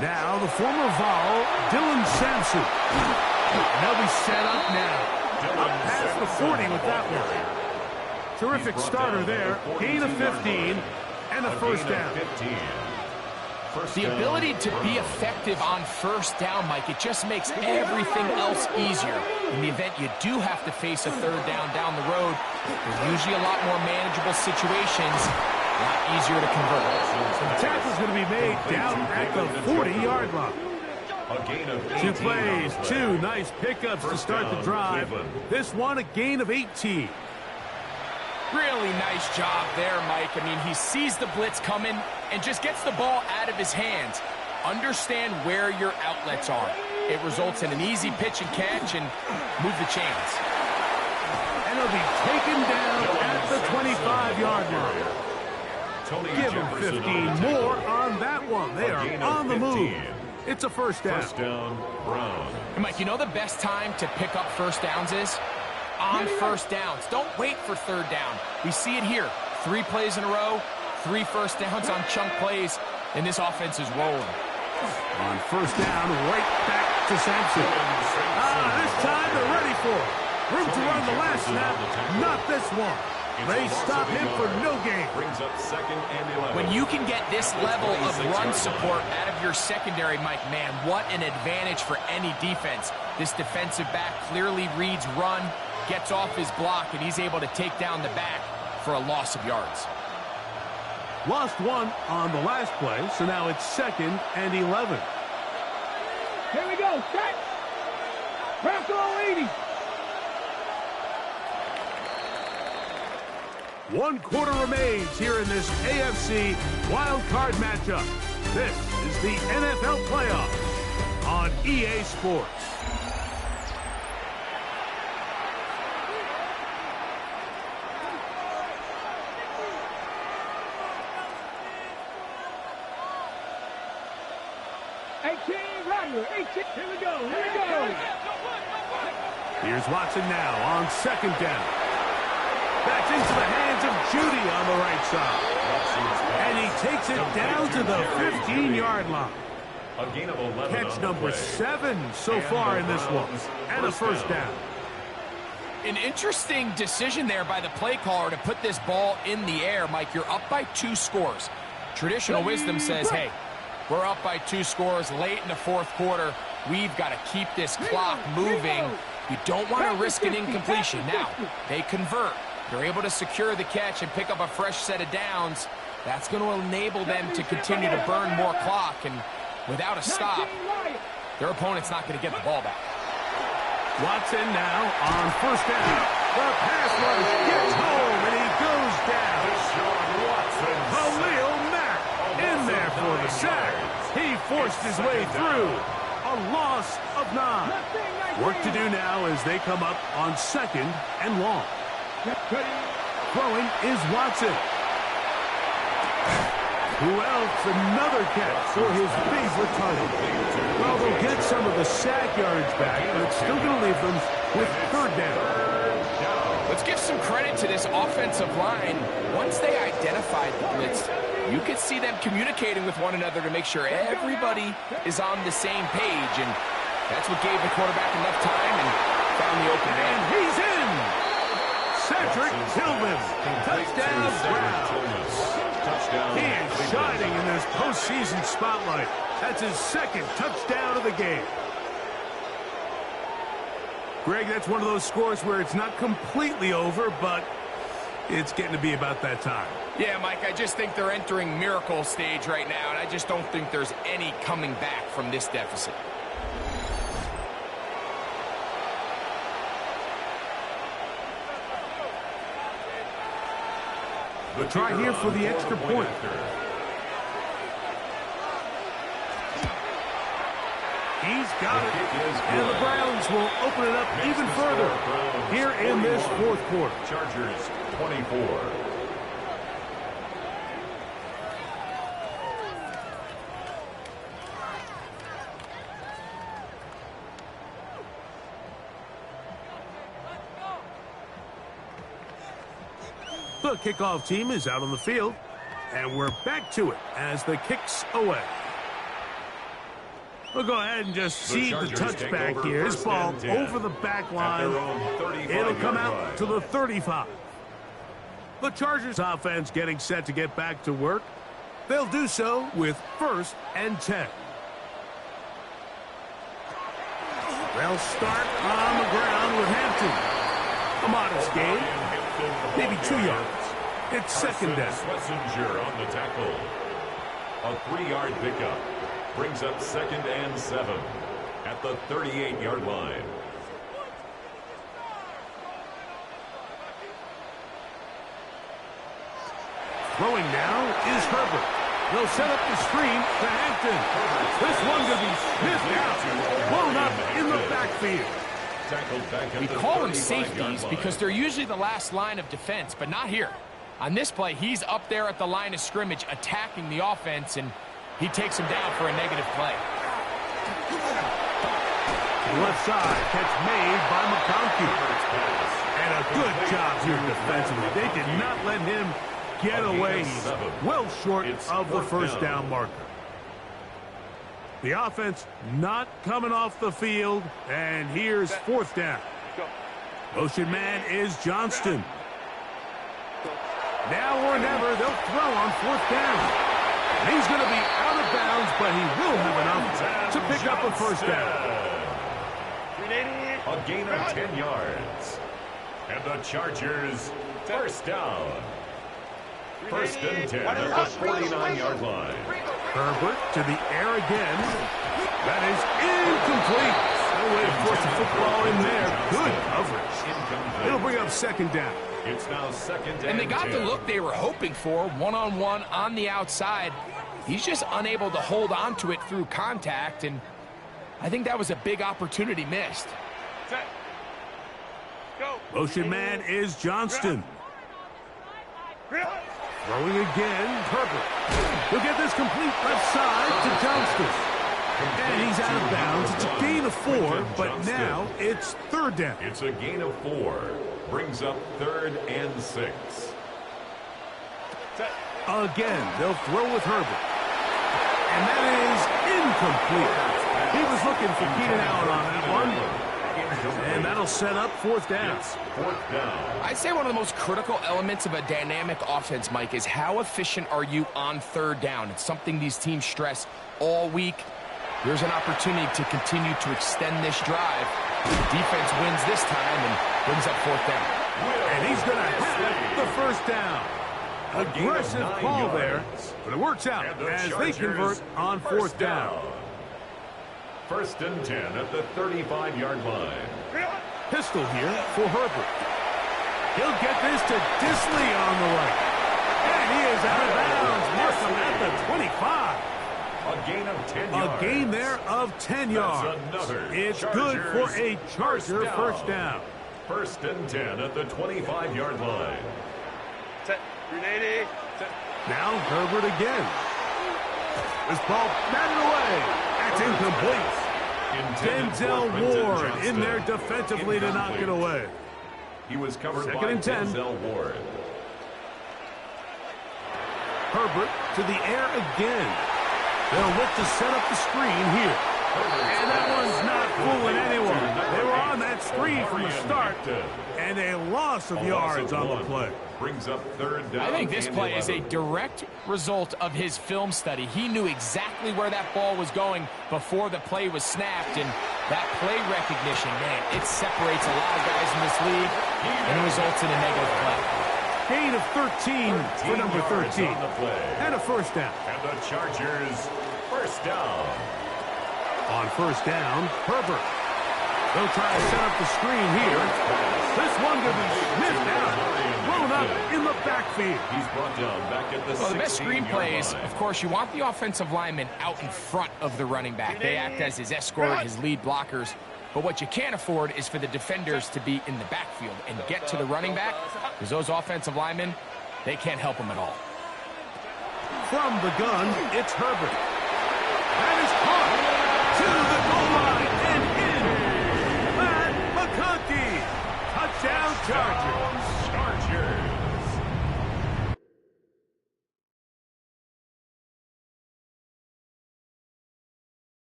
Now the former Vol, Dylan Sampson. They'll be set up now. Up past the 40 with that one. Terrific starter there. Gain of 15 and a first down. The ability to be effective on first down, Mike, it just makes everything else easier. In the event you do have to face a third down the road, there's usually a lot more manageable situations, a lot easier to convert. The tackle's going to be made down at the 40-yard line. 2 plays, 2 nice pickups to start the drive. This one a gain of 18. Really nice job there, Mike. I mean, he sees the blitz coming and just gets the ball out of his hands. Understand where your outlets are. It results in an easy pitch and catch and move the chains. And he'll be taken down at the 25-yard line. Give him 15 more on that one. They are on the move. It's a first down. First down, Brown. And Mike, you know the best time to pick up first downs is? On first downs. Don't wait for third down. We see it here. 3 plays in a row, 3 first downs on chunk plays, and this offense is rolling. On first down, right back to Sampson. This time they're ready for it. Room to run the last snap, not this one. They stop him for no gain. Brings up 2nd and 11. When you can get this level of run support out of your secondary, Mike, man, what an advantage for any defense. This defensive back clearly reads run, gets off his block, and he's able to take down the back for a loss of yards. Lost one on the last play, so now it's 2nd and 11. Here we go. Set. Bronco 80. 1 quarter remains here in this AFC Wildcard matchup. This is the NFL playoffs on EA Sports. Here we go. Here we go. Here's Watson now on 2nd down. That's into the hands of Judy on the right side. And he takes it down to the 15-yard line. A gain of 11. Catch number 7 so far in this one. And a first down. An interesting decision there by the play caller to put this ball in the air. Mike, you're up by 2 scores. Traditional wisdom says, hey, we're up by 2 scores late in the 4th quarter. We've got to keep this clock moving. You don't want to risk an incompletion. Now, they convert. They're able to secure the catch and pick up a fresh set of downs. That's going to enable them to continue to burn more clock. And without a stop, their opponent's not going to get the ball back. Watson now on first down. The pass rush gets home, and he goes down. Khalil Mack in there for the sack. He forced his way through. A loss of 9. Work to do now as they come up on 2nd and long. Throwing is Watson. Who else? Another catch for his favorite target. Well, they'll get some of the sack yards back, but it's still going to leave them with 3rd down. Let's give some credit to this offensive line. Once they identified the blitz, you could see them communicating with one another to make sure everybody is on the same page, and that's what gave the quarterback enough time and found the open man. And he's in! Cedric Tillman, touchdown Browns. He is shining in this postseason spotlight. That's his 2nd touchdown of the game. Greg, that's one of those scores where it's not completely over, but it's getting to be about that time. Yeah, Mike, I just think they're entering miracle stage right now, and I just don't think there's any coming back from this deficit. The try here for the extra point. He's got it. And the Browns will open it up even further here in this 4th quarter. Chargers 24. The kickoff team is out on the field, and we're back to it as the kick's away. We'll go ahead and just see the touchback here. This ball over the back line. It'll come out to the 35. The Chargers offense getting set to get back to work. They'll do so with 1st and 10. They'll start on the ground with Hampton. A modest gain. Maybe 2 yards. It's 2nd down. Schlesinger on the tackle. A 3-yard pickup. Brings up 2nd and 7 at the 38-yard line. Throwing now is Herbert. They'll set up the screen to Hampton. This one going to be sniffed out. Blown up in the backfield. We call them safeties because they're usually the last line of defense, but not here. On this play, he's up there at the line of scrimmage attacking the offense, and he takes him down for a negative play. Left side, catch made by McConkey. And a good job here defensively. They did not let him get away. He's well short of the 1st down marker. The offense not coming off the field, and here's fourth down. Motion man is Johnston. Now or never, they'll throw on fourth down. He's going to be out of bounds, but he will have enough to pick up a first down. A gain of 10 yards. And the Chargers, first down. First and 10 at the 49-yard line. Herbert to the air again. That is incomplete. No way to force the football in there. Good coverage. It'll bring up second down. It's now second and 10. And they got the look they were hoping for, one-on-one on the outside. He's just unable to hold on to it through contact, and I think that was a big opportunity missed. Motion man is Johnston. Throwing again, Herbert. He'll get this complete left side to Johnston. And he's out of bounds. It's a gain of 4, but now it's third down. It's a gain of 4. Brings up third and 6. Again, they'll throw with Herbert. And that is incomplete. He was looking for Keenan Allen on that one. And that'll set up fourth down. Fourth down. I'd say one of the most critical elements of a dynamic offense, Mike, is how efficient are you on third down? It's something these teams stress all week. Here's an opportunity to continue to extend this drive. Defense wins this time and brings up fourth down. And he's going to have the first down. Aggressive call there, but it works out as they convert on fourth down. First and 10 at the 35-yard line. Pistol here for Herbert. He'll get this to Disley on the right. And he is out of bounds. Markham at the 25. A gain of 10 yards. A gain there of 10 yards. It's good for a Charger first down. First and 10 at the 25-yard line. Now Herbert again. This ball batted away. That's incomplete. Denzel Ward in there defensively to knock it away. He was covered Second by and 10. Denzel Ward. Herbert to the air again. They'll look to set up the screen here. And that one's not fooling anyone. They were on that screen from the start. And a loss of yards on the play. Brings up third down. I think this play is a direct result of his film study. He knew exactly where that ball was going before the play was snapped, and that play recognition, man, it separates a lot of guys in this league and results in a negative play. Gain of 13 for number 13. And a first down. And the Chargers, first down. On first down, Herbert. They'll try to set up the screen here. This one going to be sniffed out. Thrown up in the backfield. He's brought down back at the 16-yard line. Well, the best screenplays, of course, you want the offensive lineman out in front of the running back. They act as his escort, his lead blockers. But what you can't afford is for the defenders to be in the backfield and get to the running back, because those offensive linemen, they can't help them at all. From the gun, it's Herbert. That is caught to the goal line and in. Matt McConkey. Touchdown Chargers.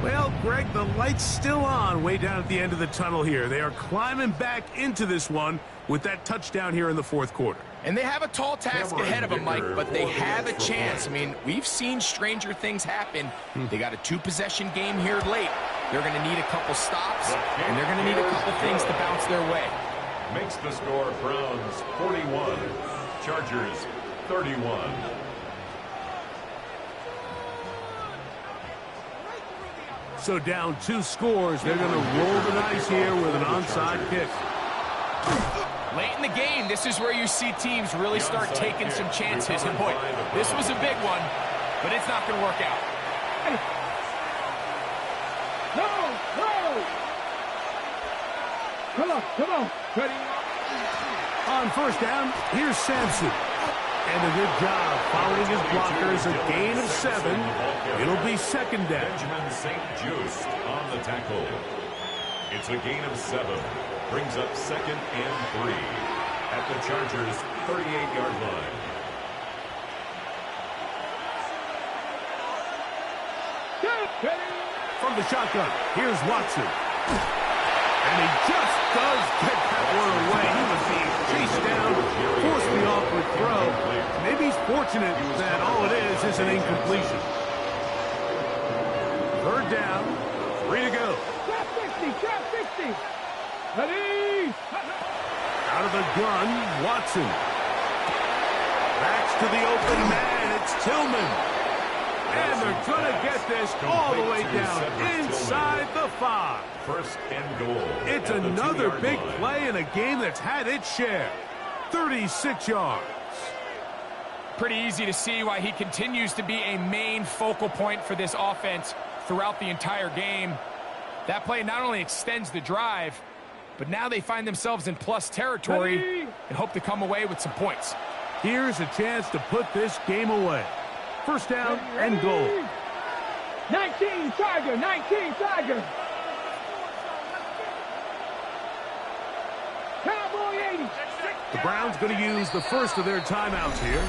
Well, Greg, the light's still on way down at the end of the tunnel here. They are climbing back into this one with that touchdown here in the fourth quarter. And they have a tall task ahead of them, Mike, but they have a chance. I mean, we've seen stranger things happen. They got a two-possession game here late. They're going to need a couple stops, and they're going to need a couple things to bounce their way. Makes the score Browns 41, Chargers 31. So down 2 scores, they're going to roll the dice here with an onside kick. Late in the game, this is where you see teams really start taking some chances. And boy, this was a big one, but it's not going to work out. No! Come on. Ready? On first down, here's Sampson. And a good job following his blockers, a gain of 7. It'll be second down. Benjamin St. Just on the tackle. It's a gain of 7. Brings up second and 3. at the Chargers' 38-yard line. From the shotgun, here's Watson. And he just does get that one away. He was being chased down, forced the awkward throw. Maybe he's fortunate that all it is an incompletion. Third down, 3 to go. Trap 60. Ready? Out of the gun, Watson. Backs to the open man, it's Tillman. And they're going to get this all the way down inside the 5. First and goal. It's another big play in a game that's had its share. 36 yards. Pretty easy to see why he continues to be a main focal point for this offense throughout the entire game. That play not only extends the drive, but now they find themselves in plus territory and hope to come away with some points. Here's a chance to put this game away. First down and goal. 19 Tiger. Cowboy 80. The Browns going to use the first of their timeouts here.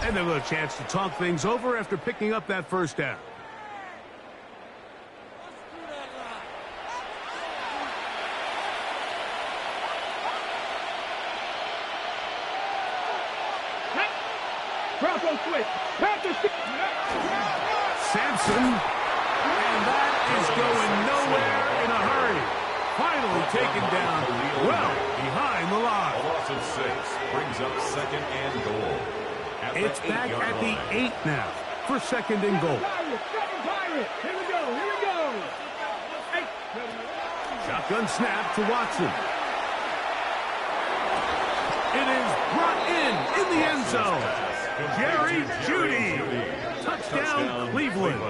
And they'll have a chance to talk things over after picking up that first down. Bronco switch. Sampson. And that is going nowhere in a hurry. Finally taken down well behind the line. A loss of 6 brings up second and goal. It's back at the 8 now for second and goal. Here we go. Shotgun snap to Watson. It is brought in the end zone. Jerry Jeudy. Touchdown, Cleveland.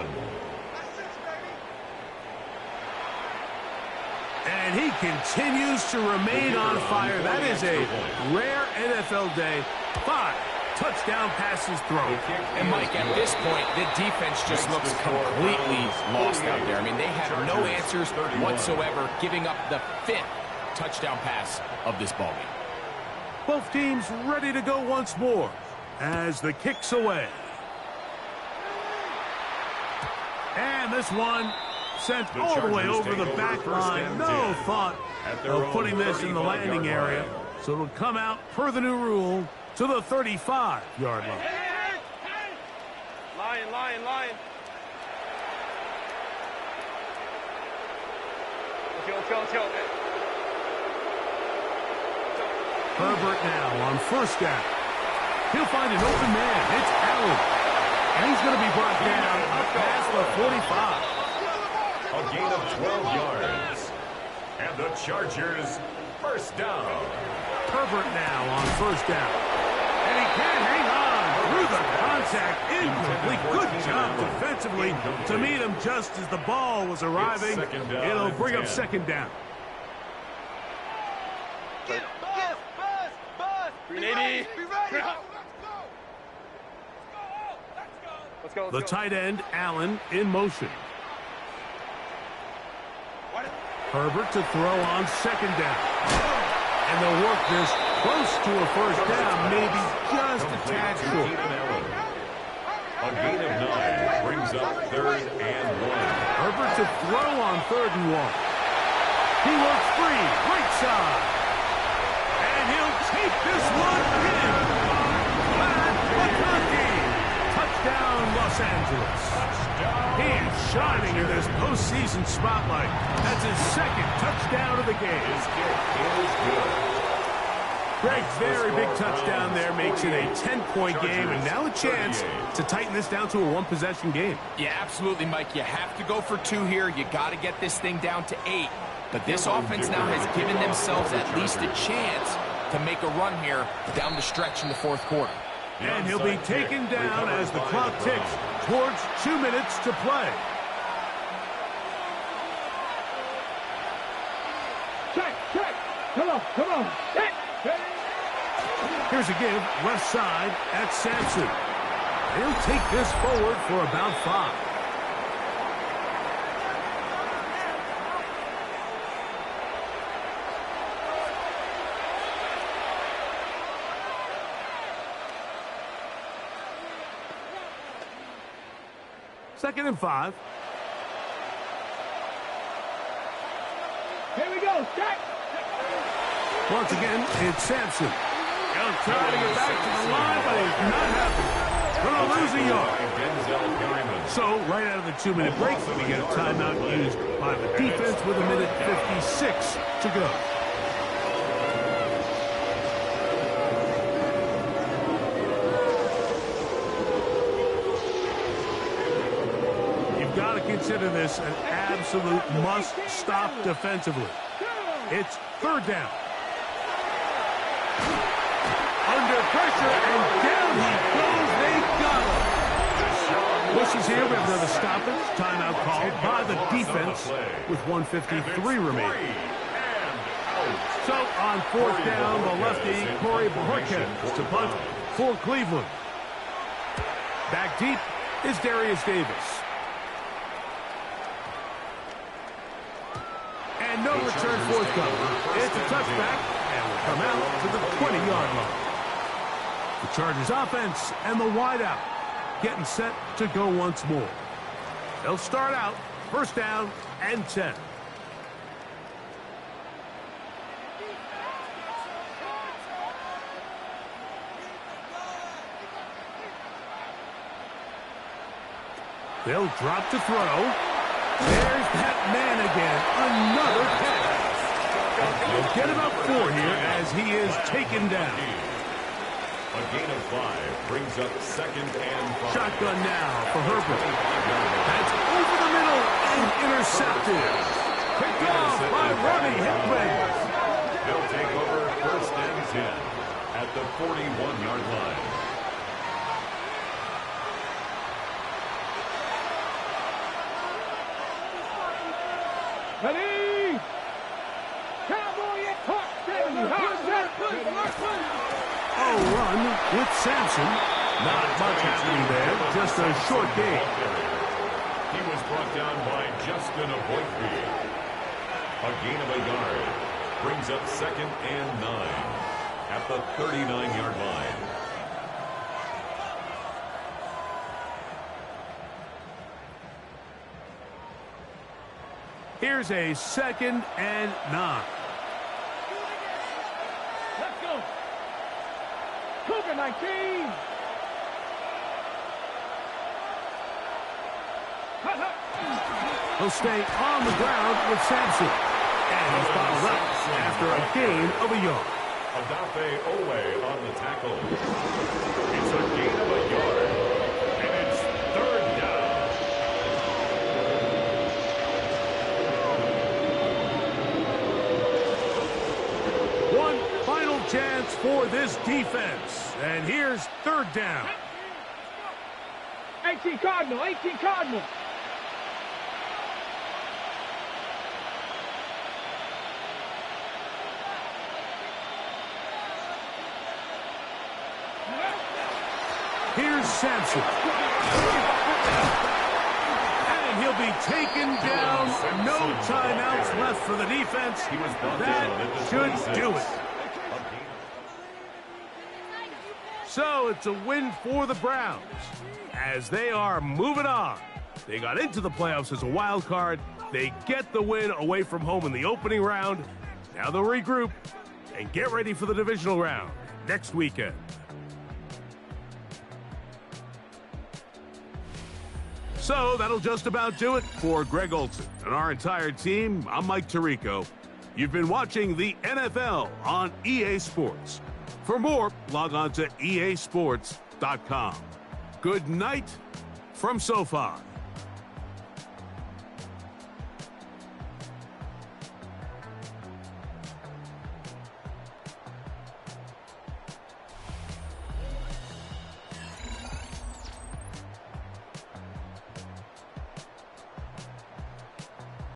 And he continues to remain on fire. That is a rare NFL day. 5 touchdown passes thrown. And Mike, at this point, the defense just looks completely lost out there. I mean, they have no answers whatsoever, giving up the 5th touchdown pass of this ballgame. Both teams ready to go once more as the kick's away. And this one sent all the way over the back line. No thought of putting this in the landing area. So it'll come out per the new rule to the 35-yard line. Lion. Okay. Herbert now on first down. He'll find an open man. It's Allen. And he's going to be brought down up past the 45. A gain of 12 yards. And the Chargers first down. Herbert now on first down. And he can't hang on through the contact. Incomplete. Good job defensively to meet him just as the ball was arriving. It'll bring up second down. The tight end, Allen, in motion. Herbert to throw on second down. And they'll work this close to a first down, maybe just a tad short. A gain of 9 brings up third and 1. Herbert to throw on third and 1. He works free, right side. And he'll take this one in. Touchdown, Los Angeles. He is shining in this postseason spotlight. That's his second touchdown of the game. His kick is good. Greg's very big touchdown there makes it a 10-point game, and now a chance to tighten this down to a one-possession game. Yeah, absolutely, Mike. You have to go for 2 here. You got to get this thing down to 8. But this offense now has given themselves at least a chance to make a run here down the stretch in the fourth quarter. And he'll be taken down as the clock ticks towards 2 minutes to play. Check. Come on. Here's a give, left side at Sampson. He'll take this forward for about 5. 2nd and 5. Here we go. Set. Once again, it's Sampson. He'll try to get back to the line, but he's not happening. Going to lose a yard. So, right out of the 2-minute break, we get a timeout used by the defense with 1:56 to go. You've got to consider this an absolute must-stop defensively. It's 3rd down. Under pressure, and down he goes. They got him. This is here. We have another stoppage. Timeout called by the defense with 1:53 remaining. So on 4th down, the lefty, Corey Burkhead to punt for Cleveland. Back deep is Darius Davis. And no return forthcoming. It's a touchback, and will come out to the 20-yard line. The Chargers offense and the wideout getting set to go once more. They'll start out 1st down and 10. They'll drop to throw. There's that man again. Another pass. He'll get about 4 here as he is taken down. A gain of 5 brings up 2nd and 5. Shotgun now for Herbert. That's over the middle and intercepted. Picked off by Ronnie Hickman. They'll take over 1st and 10 at the 41-yard line. Ready? Cowboy at top 70. Oh, run with Sampson. Not much happening there. Just a short gain. He was brought down by Justin Avoidby. A gain of a yard brings up 2nd and 9 at the 39-yard line. Here's a 2nd and 9. Let's go. Cougar 19. He'll stay on the ground with Sampson. And he's fouled up after a gain of a yard. Adafe Owe on the tackle. It's a gain of a yard. And it's 3rd down. One final chance for this defense. And here's 3rd down. 18 Cardinal. 18 Cardinal. Here's Sampson. And he'll be taken down. No timeouts left for the defense. That should do it. So it's a win for the Browns as they are moving on. They got into the playoffs as a wild card. They get the win away from home in the opening round. Now they'll regroup and get ready for the divisional round next weekend. So that'll just about do it for Greg Olson and our entire team. I'm Mike Tirico. You've been watching the NFL on EA Sports. For more, log on to easports.com. Good night from SoFi.